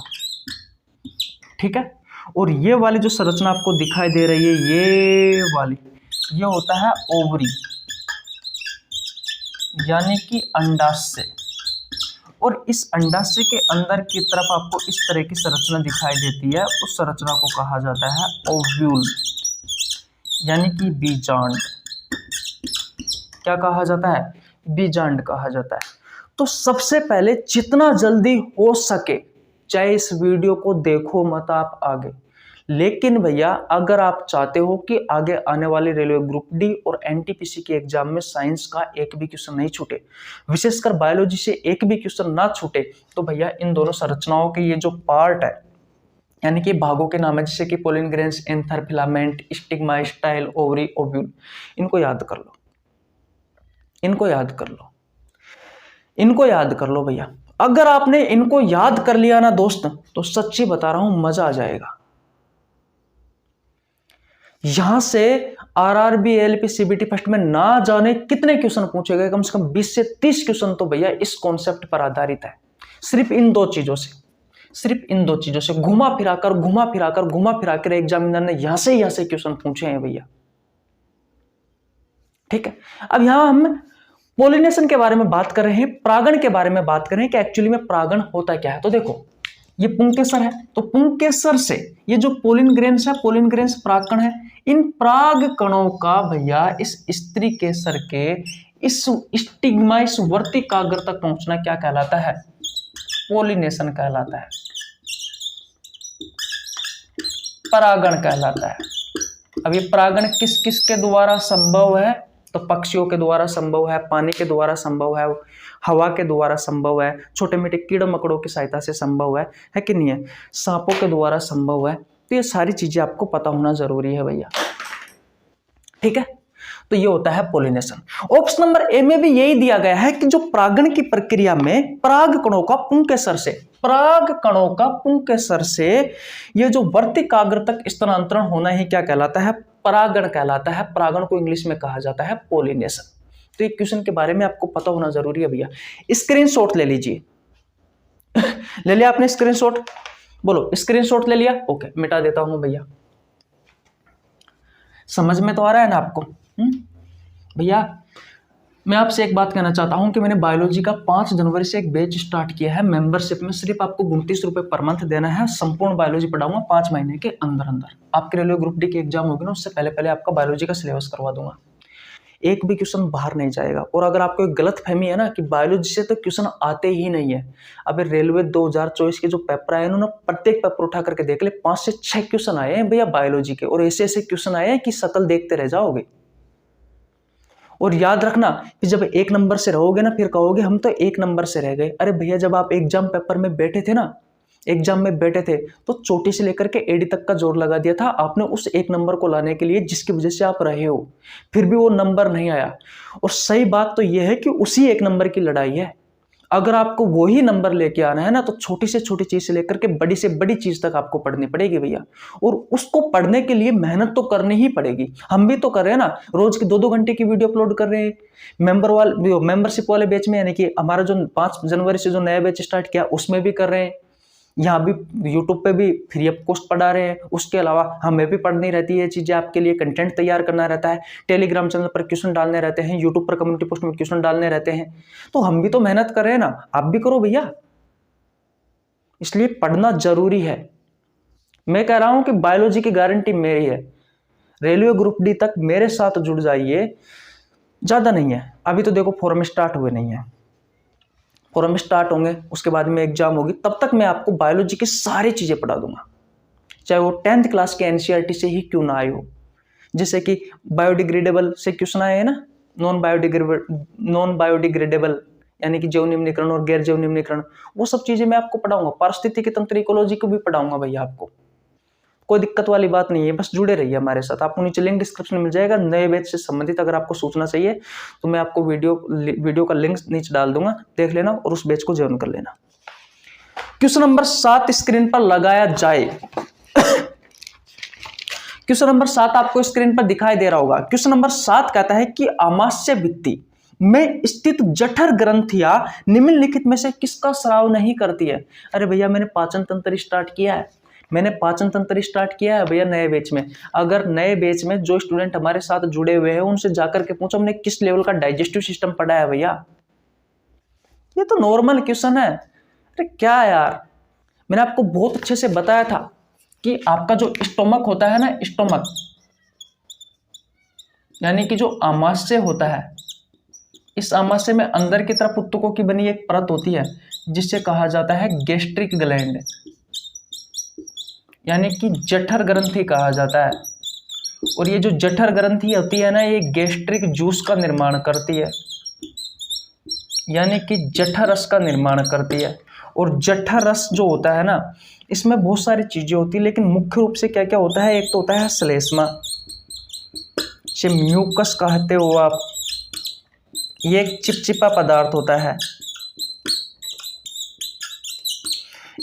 ठीक है। और ये वाली जो संरचना आपको दिखाई दे रही है, ये वाली, ये होता है ओवरी यानी कि अंडाशय। और इस अंडाशय के अंदर की तरफ आपको इस तरह की संरचना दिखाई देती है, उस संरचना को कहा जाता है ओव्यूल यानी कि बीजांड। क्या कहा जाता है? बीजांड कहा जाता है। तो सबसे पहले जितना जल्दी हो सके, चाहे इस वीडियो को देखो मत आप आगे, लेकिन भैया अगर आप चाहते हो कि आगे आने वाले रेलवे ग्रुप डी और एनटीपीसी के एग्जाम में साइंस का एक भी क्वेश्चन नहीं छूटे, विशेषकर बायोलॉजी से एक भी क्वेश्चन ना छूटे, तो भैया इन दोनों संरचनाओं के ये जो पार्ट है यानी कि भागों के नाम है, जैसे कि pollen grains, anther, filament, stigma, style, ovary, ovule, इनको याद कर लो, इनको याद कर लो, इनको याद कर लो भैया। अगर आपने इनको याद कर लिया ना दोस्त, तो सच्ची बता रहा हूं मजा आ जाएगा। यहां से आरआरबी, एलपी, सीबीटी फर्स्ट में ना जाने कितने क्वेश्चन पूछे गए, कम से कम 20 से 30 क्वेश्चन तो भैया इस कॉन्सेप्ट पर आधारित है। सिर्फ इन दो चीजों से, सिर्फ इन दो चीजों से घुमा फिराकर एग्जामिनर ने यहां से क्वेश्चन पूछे हैं भैया, ठीक है। अब यहां हम पोलिनेशन के बारे में बात कर रहे हैं, परागण के बारे में बात कर रहे हैं कि एक्चुअली में परागण होता क्या है। तो देखो, ये पुंकेसर है, तो पुंकेसर से ये जो पोलिन ग्रेन्स है, पोलिन ग्रेन्स परागकण है, इन पराग कणों का भैया इस स्त्री केसर के इस स्टिग्मा, इस वर्तिकाग्र तक पहुंचना क्या कहलाता है? पोलिनेशन कहलाता है, परागण कहलाता है। अब ये परागण किस किस के द्वारा संभव है? तो पक्षियों के द्वारा संभव है, पानी के द्वारा संभव है, हवा के द्वारा संभव है, छोटे मोटे कीड़े मकड़ों की सहायता से संभव है कि नहीं है, सांपों के द्वारा संभव है। तो ये सारी चीजें आपको पता होना जरूरी है भैया, ठीक है। तो ये होता है पोलिनेशन। ऑप्शन नंबर ए में भी यही दिया गया है कि जो परागण की प्रक्रिया में पराग कणों का पुंकेसर से, पराग कणों का पुंकेसर से ये जो वर्तिकाग्र तक स्थानांतरण होना ही क्या कहलाता है? परागण कहलाता है। परागण को इंग्लिश में कहा जाता है पोलिनेशन। तो ये क्वेश्चन के बारे में आपको पता होना जरूरी है भैया। स्क्रीनशॉट ले लीजिए। ले लिया आपने स्क्रीनशॉट? बोलो स्क्रीनशॉट ले लिया? ओके, मिटा देता हूं भैया। समझ में तो आ रहा है ना आपको? भैया मैं आपसे एक बात कहना चाहता हूं कि मैंने बायोलॉजी का 5 जनवरी से एक बैच स्टार्ट किया है मेंबरशिप में। सिर्फ आपको 29 रुपए पर मंथ देना है। संपूर्ण बायोलॉजी पढ़ाऊंगा 5 महीने के अंदर अंदर। आपके रेलवे ग्रुप डी की एग्जाम होगी ना, उससे पहले पहले आपका बायोलॉजी का सिलेबस करवा दूंगा। एक भी क्वेश्चन बाहर नहीं जाएगा। और अगर आपको एक गलत फहमी है ना कि बायोलॉजी से तो क्वेश्चन आते ही नहीं है, अब रेलवे 2024 के जो पेपर आए उन्होंने प्रत्येक पेपर उठा करके देख ले, 5 से 6 क्वेश्चन आए हैं भैया बायोलॉजी के, और ऐसे ऐसे क्वेश्चन आए हैं कि शकल देखते रह जाओगे। और याद रखना कि जब 1 नंबर से रहोगे ना, फिर कहोगे हम तो 1 नंबर से रह गए। अरे भैया जब आप एग्जाम पेपर में बैठे थे ना, एग्जाम में बैठे थे तो चोटी से लेकर के एडी तक का जोर लगा दिया था आपने उस 1 नंबर को लाने के लिए जिसकी वजह से आप रहे हो, फिर भी वो नंबर नहीं आया। और सही बात तो यह है कि उसी 1 नंबर की लड़ाई है। अगर आपको वही नंबर लेके आना है ना, तो छोटी से छोटी चीज से लेकर के बड़ी से बड़ी चीज तक आपको पढ़नी पड़ेगी भैया। और उसको पढ़ने के लिए मेहनत तो करनी ही पड़ेगी। हम भी तो कर रहे हैं ना, रोज के 2-2 घंटे की वीडियो अपलोड कर रहे हैं मेंबरशिप वाले बैच में, यानी कि हमारा जो 5 जनवरी से जो नया बैच स्टार्ट किया उसमें भी कर रहे हैं। यहाँ भी यूट्यूब पे भी फ्री ऑफ कॉस्ट पढ़ा रहे हैं। उसके अलावा हमें भी पढ़नी रहती है चीज़ें, आपके लिए कंटेंट तैयार करना रहता है, टेलीग्राम चैनल पर क्वेश्चन डालने रहते हैं, यूट्यूब पर कम्युनिटी पोस्ट में क्वेश्चन डालने रहते हैं। तो हम भी तो मेहनत कर रहे हैं ना, आप भी करो भैया। इसलिए पढ़ना जरूरी है। मैं कह रहा हूं कि बायोलॉजी की गारंटी मेरी है। रेलवे ग्रुप डी तक मेरे साथ जुड़ जाइए, ज़्यादा नहीं है। अभी तो देखो फॉर्म स्टार्ट हुए नहीं है, फॉर्म स्टार्ट होंगे, उसके बाद में एग्जाम होगी, तब तक मैं आपको बायोलॉजी की सारी चीज़ें पढ़ा दूंगा, चाहे वो 10th क्लास के एनसीईआरटी से ही क्यों ना आए हो। जैसे कि बायोडिग्रेडेबल से क्वेश्चन आए हैं ना, नॉन बायोडिग्रेडेबल यानी कि जैव निम्नीकरण और गैर जैव निम्नीकरण, वो सब चीज़ें मैं आपको पढ़ाऊंगा। पारिस्थितिकी तंत्र इकोलॉजी को भी पढ़ाऊंगा भैया आपको, कोई दिक्कत वाली बात नहीं है। बस जुड़े रहिए हमारे साथ। आपको नीचे लिंक डिस्क्रिप्शन में मिल जाएगा। नए बैच से संबंधित अगर आपको सूचना चाहिए तो मैं आपको वीडियो का लिंक नीचे डाल दूंगा, देख लेना और उस बैच को ज्वाइन कर लेना। क्वेश्चन नंबर 7 स्क्रीन पर लगाया जाए। क्वेश्चन नंबर 7 आपको स्क्रीन पर दिखाई दे रहा होगा। क्वेश्चन नंबर 7 कहता है कि आमाशय भित्ति में स्थित जठर ग्रंथियां निम्नलिखित में से किसका स्राव नहीं करती है? अरे भैया मैंने पाचन तंत्र स्टार्ट किया है, भैया नए बैच में। अगर नए बैच में जो स्टूडेंट हमारे साथ जुड़े हुए हैं उनसे जाकर के पूछो हमने किस लेवल का डाइजेस्टिव सिस्टम पढ़ा है भैया। ये तो नॉर्मल क्वेश्चन है। अरे क्या यार, मैंने आपको बहुत अच्छे से बताया था कि आपका जो स्टोमक होता है ना, स्टोमक यानी कि जो आमाशय होता है, इस आमाशय में अंदर की तरफ उत्तकों की बनी एक परत होती है जिससे कहा जाता है गैस्ट्रिक ग्लैंड, यानी कि जठर ग्रंथि कहा जाता है। और ये जो जठर ग्रंथि होती है ना, ये गैस्ट्रिक जूस का निर्माण करती है, यानी कि जठर रस का निर्माण करती है। और जठर रस जो होता है ना, इसमें बहुत सारी चीजें होती है, लेकिन मुख्य रूप से क्या क्या होता है? एक तो होता है श्लेष्मा, से म्यूकस कहते हो आप, ये एक चिपचिपा पदार्थ होता है।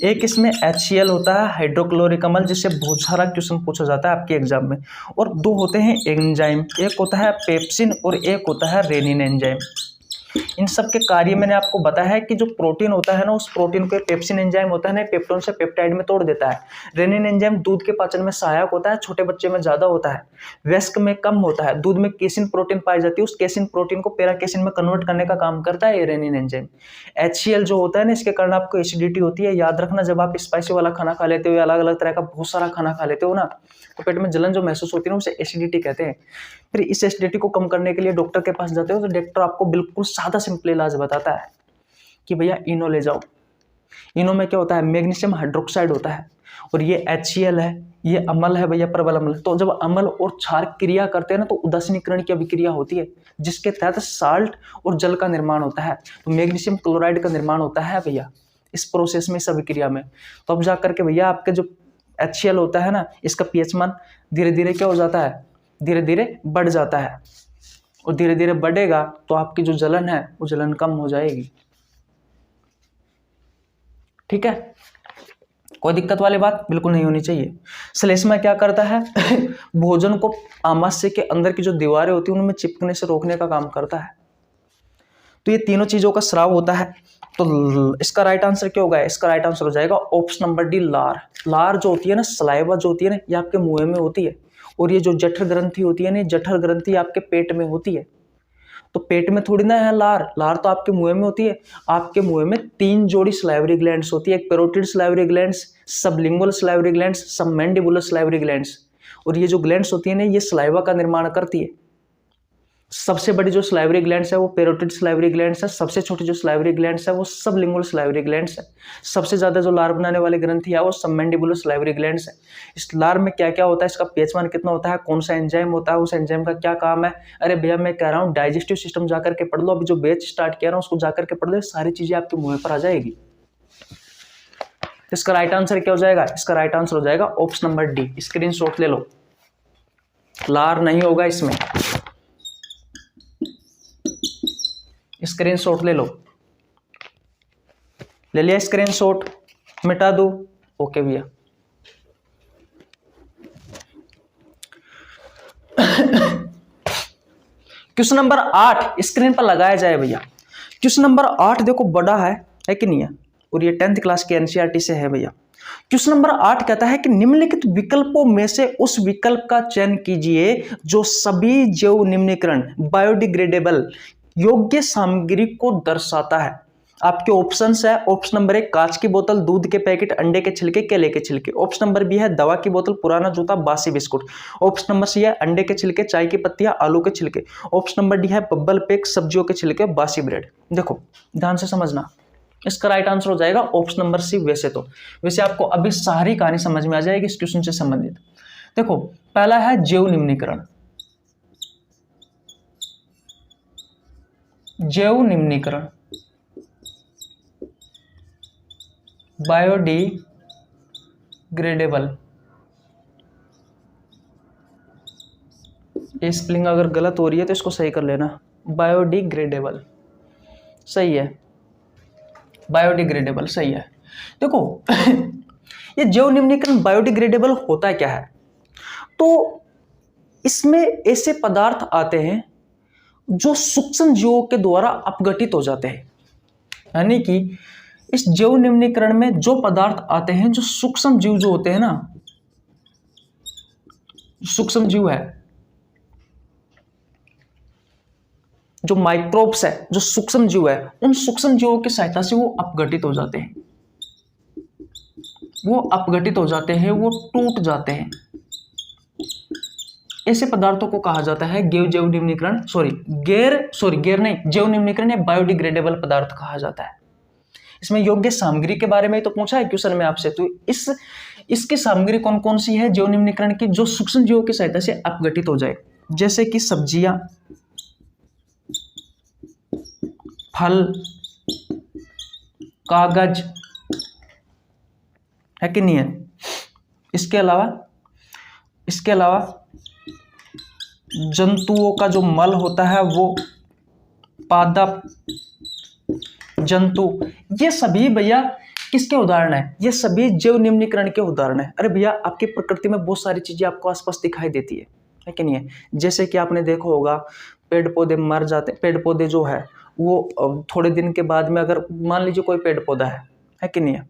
एक इसमें HCl होता है, हाइड्रोक्लोरिक अम्ल, जिससे बहुत सारा क्वेश्चन पूछा जाता है आपके एग्जाम में। और 2 होते हैं एंजाइम, एक होता है पेप्सिन और एक होता है रेनिन एंजाइम। इन सब के कार्य मैंने आपको बताया है कि जो प्रोटीन होता है ना, उस प्रोटीन को पेप्सिन एंजाइम होता है ना, पेप्टोन से पेप्टाइड में तोड़ देता है। रेनिन एंजाइम दूध के पाचन में सहायक होता है, छोटे बच्चे में ज्यादा होता है, वयस्क में कम होता है। दूध में केसिन प्रोटीन पाई जाती है, उस केसिन प्रोटीन को पैराकेसिन में कन्वर्ट करने का काम करता है ये रेनिन एंजाइम। HCl जो होता है ना, इसके कारण आपको एसिडिटी होती है। याद रखना, जब आप स्पाइसी वाला खाना खा लेते हो या अलग अलग तरह का बहुत सारा खाना खा लेते हो ना, तो पेट में जलन जो महसूस होती है ना, उसे एसिडिटी कहते हैं। फिर इस एसिडिटी को कम करने के लिए डॉक्टर के पास जाते हो तो डॉक्टर आपको बिल्कुल सादा सिंपल इलाज बताता है कि भैया इनो ले जाओ। इनो में क्या होता है, मैग्नीशियम हाइड्रोक्साइड होता है, और ये HCl है, ये अम्ल है भैया, प्रबल अम्ल। तो जब अम्ल और क्षार क्रिया करते हैं ना, तो उदासीनीकरण की अभिक्रिया होती है, जिसके तहत साल्ट और जल का निर्माण होता है। तो मैग्नीशियम क्लोराइड का निर्माण होता है भैया इस प्रोसेस में, इस अभिक्रिया में। तो अब जाकर के भैया आपके जो HCl होता है ना, इसका pH मान धीरे धीरे क्या हो जाता है, धीरे धीरे बढ़ जाता है, और धीरे धीरे बढ़ेगा तो आपकी जो जलन है वो जलन कम हो जाएगी। ठीक है, कोई दिक्कत वाली बात बिल्कुल नहीं होनी चाहिए। श्लेष्मा क्या करता है भोजन को आमाशय के अंदर की जो दीवारें होती है उनमें चिपकने से रोकने का काम करता है। तो ये तीनों चीजों का स्राव होता है। तो इसका राइट आंसर क्या होगा, इसका राइट आंसर हो जाएगा ऑप्शन नंबर डी, लार। लार जो होती है ना, सलाइवा जो होती है ना, ये आपके मुंह में होती है, और ये जो जठर ग्रंथि होती है ना, जठर ग्रंथि आपके पेट में होती है। तो पेट में थोड़ी ना है लार, लार तो आपके मुंह में होती है। आपके मुंह में 3 जोड़ी सलाइवरी ग्लैंड्स होती है, एक parotid salivary glands, sublingual salivary glands, submandibular salivary glands. और ये जो ग्लैंड्स होती है ना, ये सलाइवा का निर्माण करती है। सबसे बड़ी जो सलाइवरी ग्लैंड्स है वो पैरोटिड सलाइवरी ग्लैंड्स है, सबसे छोटी जो सलाइवरी ग्लैंड्स है वो सबलिंगुअल सलाइवरी ग्लैंड्स है, सबसे ज्यादा जो लार बनाने वाली ग्रंथि है वो सबमैंडिबुलर सलाइवरी ग्लैंड्स है। इस लार में क्या क्या होता है, इसका pH मान कितना होता है, कौन सा एंजाइम होता है, उस एंजाइम का क्या काम है। अरे भैया मैं कह रहा हूँ डाइजेस्टिव सिस्टम जाकर के पढ़ लो, अभी जो बैच स्टार्ट किया ना उसको जाकर के पढ़ लो, सारी चीजें आपके मुंह पर आ जाएगी। इसका राइट आंसर क्या हो जाएगा, इसका राइट आंसर हो जाएगा ऑप्शन नंबर डी। स्क्रीनशॉट ले लो, लार नहीं होगा इसमें, स्क्रीनशॉट ले लो। ले लिया स्क्रीनशॉट, मिटा दो, ओके भैया। क्वेश्चन नंबर 8 स्क्रीन पर लगाया जाए भैया। क्वेश्चन नंबर 8 देखो बड़ा है कि नहीं है, और ये 10th क्लास के NCERT से है भैया। क्वेश्चन नंबर 8 कहता है कि निम्नलिखित विकल्पों में से उस विकल्प का चयन कीजिए जो सभी जैव निम्नीकरण बायोडिग्रेडेबल योग्य सामग्री को दर्शाता है। आपके ऑप्शंस है, ऑप्शन नंबर 1 कांच की बोतल, दूध के पैकेट, अंडे के छिलके, केले के छिलके। ऑप्शन नंबर बी है दवा की बोतल, पुराना जूता, बासी बिस्कुट। ऑप्शन नंबर सी है अंडे के छिलके, चाय की पत्तियां, आलू के छिलके। ऑप्शन नंबर डी है बब्बल पैक, सब्जियों के छिलके, बासी ब्रेड। देखो ध्यान से समझना, इसका राइट आंसर हो जाएगा ऑप्शन नंबर सी। वैसे आपको अभी सारी कहानी समझ में आ जाएगी इस क्वेश्चन से संबंधित। देखो पहला है जैव निम्नीकरण, जैव निम्नीकरण बायोडिग्रेडेबल। ये स्पेलिंग अगर गलत हो रही है तो इसको सही कर लेना, बायोडिग्रेडेबल सही है, बायोडिग्रेडेबल सही है। देखो ये जैव निम्नीकरण बायोडिग्रेडेबल होता क्या है, तो इसमें ऐसे पदार्थ आते हैं जो सूक्ष्म जीवों के द्वारा अपघटित हो जाते हैं। यानी कि इस जैव निम्नीकरण में जो पदार्थ आते हैं, जो सूक्ष्म जीव जो होते हैं ना, सूक्ष्म जीव है, जो माइक्रोब्स है, जो सूक्ष्म जीव है, उन सूक्ष्म जीवों की सहायता से वो अपघटित हो जाते हैं, वो अपघटित हो जाते हैं, वो टूट जाते हैं। ऐसे पदार्थों को कहा जाता है जैव निम्नीकरण गैर नहीं जैव निम्नीकरण या बायोडिग्रेडेबल पदार्थ कहा जाता है। इसमें योग्य सामग्री के बारे में तो पूछा है क्वेश्चन में आपसे, तो इसकी सामग्री कौन कौन सी है जैव निम्नीकरण की, जो सूक्ष्म जीवों की सहायता से अपघटित हो जाए, जैसे कि सब्जियां, फल, कागज, है कि नहीं है। इसके अलावा जंतुओं का जो मल होता है वो, पादप, जंतु, ये सभी भैया किसके उदाहरण है, ये सभी जैव निम्नीकरण के उदाहरण है। अरे भैया आपकी प्रकृति में बहुत सारी चीजें आपको आसपास दिखाई देती है कि नहीं है। जैसे कि आपने देखा होगा पेड़ पौधे मर जाते, पेड़ पौधे जो है वो थोड़े दिन के बाद में अगर मान लीजिए कोई पेड़ पौधा है कि नहीं है,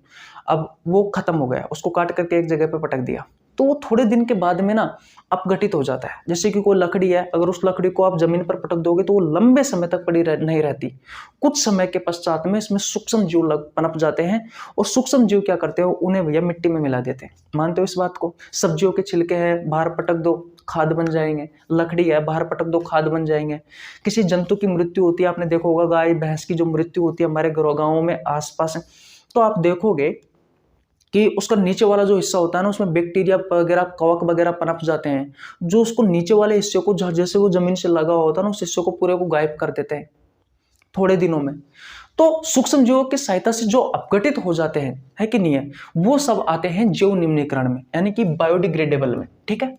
अब वो खत्म हो गया, उसको काट करके एक जगह पे पटक दिया, तो वो थोड़े दिन के बाद में ना अपघटित हो जाता है। जैसे कि कोई लकड़ी है, अगर उस लकड़ी को आप जमीन पर पटक दोगे तो वो लंबे समय तक पड़ी नहीं रहती। कुछ समय के पश्चात में इसमें सूक्ष्म जीव पनप जाते हैं, और सूक्ष्म जीव क्या करते हो, उन्हें भैया मिट्टी में मिला देते हैं। मानते हो इस बात को? सब्जियों के छिलके हैं, बाहर पटक दो, खाद बन जाएंगे। लकड़ी है, बाहर पटक दो, खाद बन जाएंगे। किसी जंतु की मृत्यु होती है, आपने देखा होगा, गाय भैंस की जो मृत्यु होती है हमारे गाँवों में आसपास, तो आप देखोगे कि उसका नीचे वाला जो हिस्सा होता है ना, उसमें बैक्टीरिया वगैरह, कवक वगैरह पनप जाते हैं, जो उसको नीचे वाले हिस्से को, जैसे वो जमीन से लगा होता है ना, उस हिस्से को पूरे को गायब कर देते हैं थोड़े दिनों में। तो सूक्ष्म जीवों की सहायता से जो अपघटित हो जाते हैं, है कि नहीं है, वो सब आते हैं जैव निम्नीकरण में, यानी कि बायोडिग्रेडेबल में। ठीक है।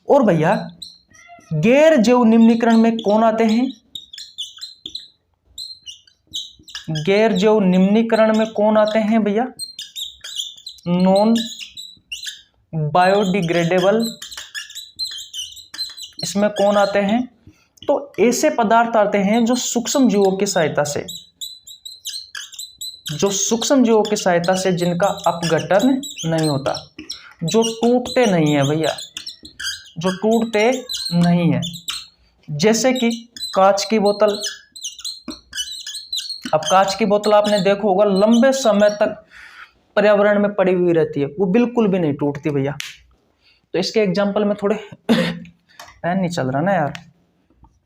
और भैया गैर जैव निम्नीकरण में कौन आते हैं? गैर जैव निम्नीकरण में कौन आते हैं भैया? Non biodegradable. इसमें कौन आते हैं? तो ऐसे पदार्थ आते हैं जो सूक्ष्म जीवों की सहायता से, जिनका अपघटन नहीं होता, जो टूटते नहीं है भैया, जो टूटते नहीं है। जैसे कि कांच की बोतल। अब कांच की बोतल आपने देखा होगा, लंबे समय तक पर्यावरण में पड़ी हुई रहती है, वो बिल्कुल भी नहीं टूटती भैया। तो इसके एग्जाम्पल में थोड़े पेन नहीं चल रहा ना यार।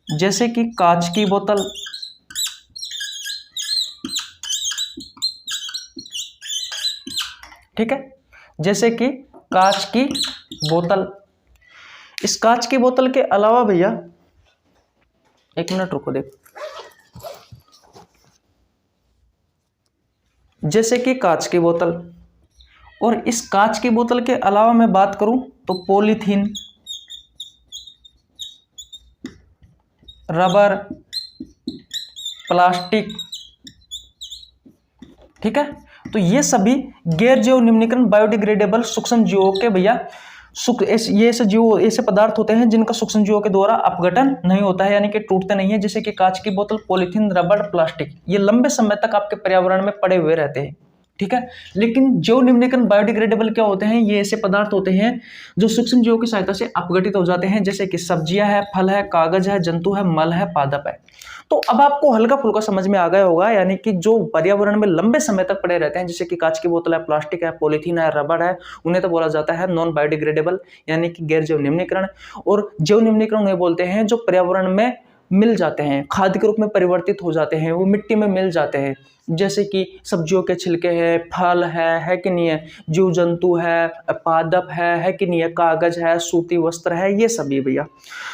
जैसे कि कांच की बोतल, ठीक है, जैसे कि कांच की बोतल। इस कांच की बोतल के अलावा भैया, एक मिनट रुको, देख, जैसे कि कांच की बोतल, और इस कांच की बोतल के अलावा मैं बात करूं तो पॉलीथीन, रबर, प्लास्टिक। ठीक है। तो ये सभी गैर जैव निम्नीकरण बायोडिग्रेडेबल सूक्ष्म जीवों के भैया, ये ऐसे पदार्थ होते हैं जिनका सूक्ष्म जीवों के द्वारा अपघटन नहीं होता है, यानी कि टूटते नहीं है। जैसे कि कांच की बोतल, पॉलीथीन, रबर, प्लास्टिक, ये लंबे समय तक आपके पर्यावरण में पड़े हुए रहते हैं। ठीक है। लेकिन जैव निम्नीकरण बायोडिग्रेडेबल क्या होते हैं? ये ऐसे पदार्थ होते हैं जो सूक्ष्म जीवों की सहायता से अपघटित हो जाते हैं, जैसे कि सब्जियां है, फल है, कागज है, जंतु है, मल है, पादप है। तो अब आपको हल्का फुल्का समझ में आ गया होगा, यानी कि जो पर्यावरण में लंबे समय तक पड़े रहते हैं, जैसे कि कांच की बोतल है, प्लास्टिक है, पॉलीथीन है, रबर है, उन्हें तो बोला जाता है नॉन बायोडिग्रेडेबल, यानी कि गैर जैव निम्नीकरण। और जैव निम्नीकरण उन्हें बोलते हैं जो पर्यावरण में मिल जाते हैं, खाद्य के रूप में परिवर्तित हो जाते हैं, वो मिट्टी में मिल जाते हैं। जैसे कि सब्जियों के छिलके हैं, फल है कि नहीं है, जीव जंतु है, पादप है कि नहीं है, कागज है, सूती वस्त्र है, ये सभी भैया।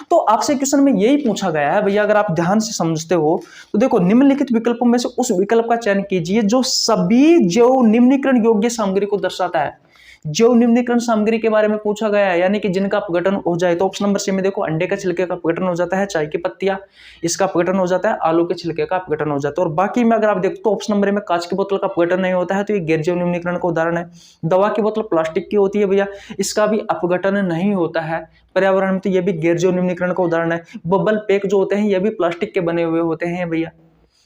तो आपसे क्वेश्चन में यही पूछा गया है भैया, अगर आप ध्यान से समझते हो तो देखो, निम्नलिखित विकल्पों में से उस विकल्प का चयन कीजिए जो सभी जैव निम्नीकरण योग्य सामग्री को दर्शाता है। जैव निम्नीकरण सामग्री के बारे में पूछा गया है, यानी कि जिनका अपघटन हो जाए। तो ऑप्शन नंबर सी में देखो, अंडे के छिलके का अपघटन हो जाता है, चाय की पत्तियां, इसका अपघटन हो जाता है, आलू के छिलके का अपघटन हो जाता है। और बाकी में अगर आप देखो तो ऑप्शन नंबर में कांच की बोतल का अपघटन नहीं होता है, तो ये गैर जैव निम्नीकरण का उदाहरण है। दवा की बोतल प्लास्टिक की होती है भैया, इसका भी अपघटन नहीं होता है पर्यावरण में, तो ये भी गैर जैव निम्नीकरण का उदाहरण है। बबल पैक जो होते हैं ये भी प्लास्टिक के बने हुए होते हैं भैया,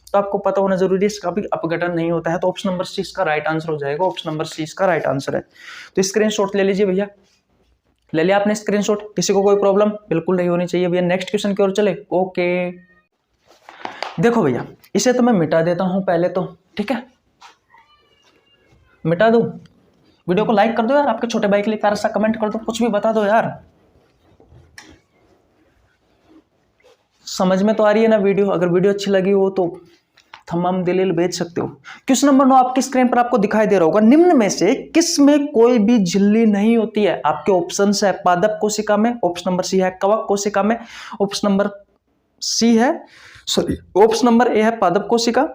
तो आपको पता होना जरूरी है, इसका भी अपघटन नहीं होता है। तो ऑप्शन नंबर सी इसका राइट आंसर हो जाएगा, ऑप्शन नंबर सी इसका राइट आंसर है। तो स्क्रीनशॉट ले लीजिए भैया, ले लिया आपने स्क्रीनशॉट? किसी को कोई प्रॉब्लम बिल्कुल नहीं होनी चाहिए भैया। नेक्स्ट क्वेश्चन की ओर चले। ओके, देखो भैया, इसे तो मैं मिटा देता हूं पहले तो, ठीक है, मिटा दूं। वीडियो को लाइक कर दो यार, आपके छोटे भाई के लिए प्यारा सा कमेंट कर दो, कुछ भी बता दो यार। समझ में तो आ रही है ना वीडियो? अगर वीडियो अच्छी लगी हो तो थम्बम दिलील भेज सकते हो। क्वेश्चन नंबर 9 आपकी स्क्रीन पर आपको दिखाई दे रहा होगा, निम्न में से किस में कोई भी झिल्ली नहीं होती है? आपके ऑप्शंस है पादप कोशिका में, ऑप्शन नंबर सी है कवक कोशिका में, ऑप्शन नंबर सी है ऑप्शन नंबर ए है पादप कोशिका,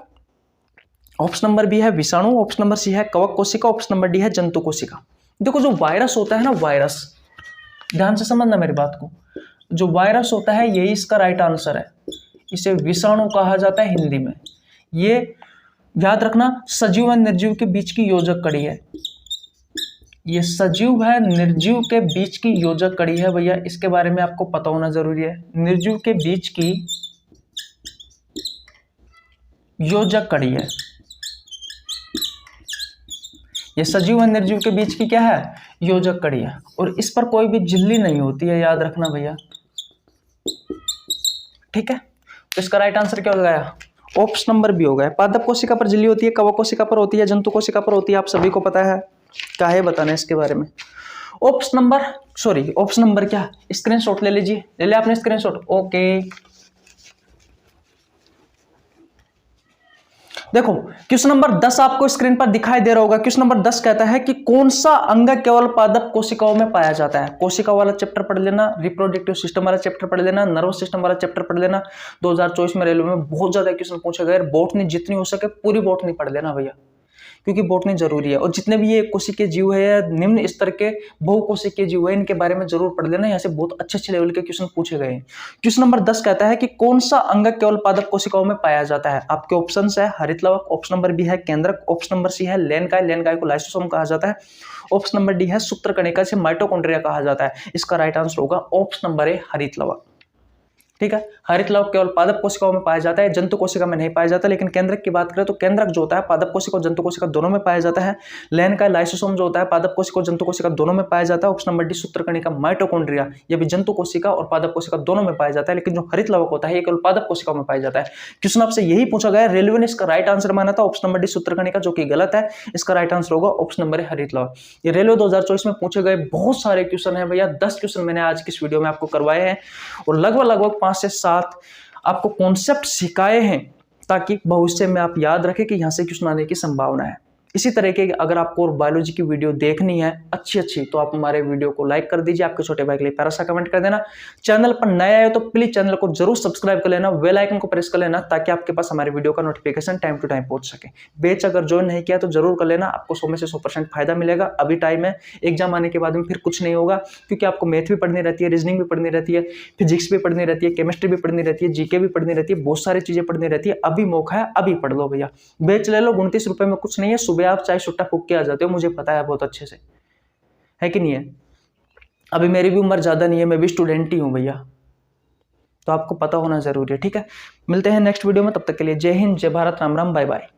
ऑप्शन नंबर बी है विषाणु, ऑप्शन नंबर सी है कवक कोशिका, ऑप्शन नंबर डी है जंतु कोशिका। देखो, जो वायरस होता है ना, वायरस, ध्यान से समझना मेरी बात को, जो वायरस होता है यही इसका राइट आंसर है। इसे विषाणु कहा जाता है हिंदी में। ये याद रखना, सजीव व निर्जीव के बीच की योजक कड़ी है। ये सजीव है निर्जीव के बीच की योजक कड़ी है भैया, इसके बारे में आपको पता होना जरूरी है। निर्जीव के बीच की योजक कड़ी है। ये सजीव और निर्जीव के बीच की क्या है? योजक कड़ी है। और इस पर कोई भी झिल्ली नहीं होती है, याद रखना भैया, ठीक है। तो इसका राइट आंसर क्या हो गया? ऑप्शन नंबर बी हो गया। पादप कोशिका पर झिल्ली होती है, कवक कोशिका पर होती है, जंतु कोशिका पर होती है, आप सभी को पता है, काहे बताना है इसके बारे में। ऑप्शन नंबर क्या? स्क्रीनशॉट ले लीजिए, ले लिया आपने स्क्रीनशॉट? ओके, देखो क्वेश्चन नंबर 10 आपको स्क्रीन पर दिखाई दे रहा होगा। क्वेश्चन नंबर 10 कहता है कि कौन सा अंग केवल पादप कोशिकाओं में पाया जाता है? कोशिका वाला चैप्टर पढ़ लेना, रिप्रोडक्टिव सिस्टम वाला चैप्टर पढ़ लेना, नर्वस सिस्टम वाला चैप्टर पढ़ लेना। 2024 में रेलवे में बहुत ज्यादा क्वेश्चन पूछे गए। बॉटनी जितनी हो सके पूरी बॉटनी पढ़ लेना भैया, क्योंकि बॉटनी जरूरी है। और जितने भी ये कोशिकीय जीव है या निम्न स्तर के बहुकोशिकीय जीव है, इनके बारे में जरूर पढ़ लेना। यहाँ से बहुत अच्छे लेवल के क्वेश्चन पूछे गए हैं। क्वेश्चन नंबर 10 कहता है कि कौन सा अंग केवल पादप कोशिकाओं में पाया जाता है? आपके ऑप्शंस है हरित लवक, ऑप्शन नंबर बी है केंद्रक, ऑप्शन नंबर सी है लेनकाय, लेनकाय को लाइसोसोम कहा जाता है, ऑप्शन नंबर डी है सूत्रकणिका से माइटोकॉन्ड्रिया कहा जाता है। इसका राइट आंसर होगा ऑप्शन नंबर ए हरित लवक, ठीक है। हरित लवक केवल पादप कोशिकाओं में पाया जाता है, जंतु कोशिका में नहीं पाया जाता। लेकिन केंद्रक की बात करें तो केंद्रक जो होता है पादप कोशिका और जंतु कोशिका दोनों में पाया जाता है। लेनकाय लाइसोसोम जो होता है पादप कोशिका और जंतु कोशिका दोनों में पाया जाता है। ऑप्शन नंबर डी सूत्रकणिका माइटोकॉन्ड्रिया, ये भी जंतु कोशिका और पादप कोशिका दोनों में पाया जाता है। लेकिन जो हरित लवक होता है ये केवल पादप कोशिकाओं में पाया जाता है। क्वेश्चन आपसे यही पूछा गया, रेलवे ने इसका राइट आंसर माना था ऑप्शन नंबर डी सूत्रकणिका, जो कि गलत है। इसका राइट आंसर होगा ऑप्शन नंबर हरित लवक। ये रेलवे 2024 में पूछे गए बहुत सारे क्वेश्चन है भैया। 10 क्वेश्चन मैंने आज की इस वीडियो में आपको करवाए हैं और लगभग 5 से 7 आपको कॉन्सेप्ट सिखाए हैं, ताकि भविष्य में आप याद रखें कि यहां से क्वेश्चन आने की संभावना है। इसी तरह के अगर आपको बायोलॉजी की वीडियो देखनी है अच्छी तो आप हमारे वीडियो को लाइक कर दीजिए, आपके छोटे भाई के लिए प्यारा सा कमेंट कर देना। चैनल पर नया है तो प्लीज चैनल को जरूर सब्सक्राइब कर लेना, बेल आइकन को प्रेस कर लेना, ताकि आपके पास हमारे वीडियो का नोटिफिकेशन टाइम टू टाइम पहुंच सके। बैच अगर ज्वाइन नहीं किया तो जरूर कर लेना, आपको 100 में से 100% फायदा मिलेगा। अभी टाइम है, एग्जाम आने के बाद में फिर कुछ नहीं होगा, क्योंकि आपको मैथ भी पढ़नी रहती है, रीजनिंग भी पढ़नी रहती है, फिजिक्स भी पढ़नी रहती है, केमिस्ट्री भी पढ़नी रहती है, जीके भी पढ़नी रहती है, बहुत सारी चीजें पढ़नी रहती है। अभी मौका है, अभी पढ़ लो भैया। बैच ले लो, 29 रुपए में कुछ नहीं है। सुबह आप चाहे सुट्टा फूक के आ जाते हो, मुझे पता है बहुत अच्छे से, है कि नहीं है। अभी मेरी भी उम्र ज्यादा नहीं है, मैं भी स्टूडेंट ही हूं भैया, तो आपको पता होना जरूरी है, ठीक है। मिलते हैं नेक्स्ट वीडियो में, तब तक के लिए जय हिंद, जय भारत, राम राम, बाय बाय।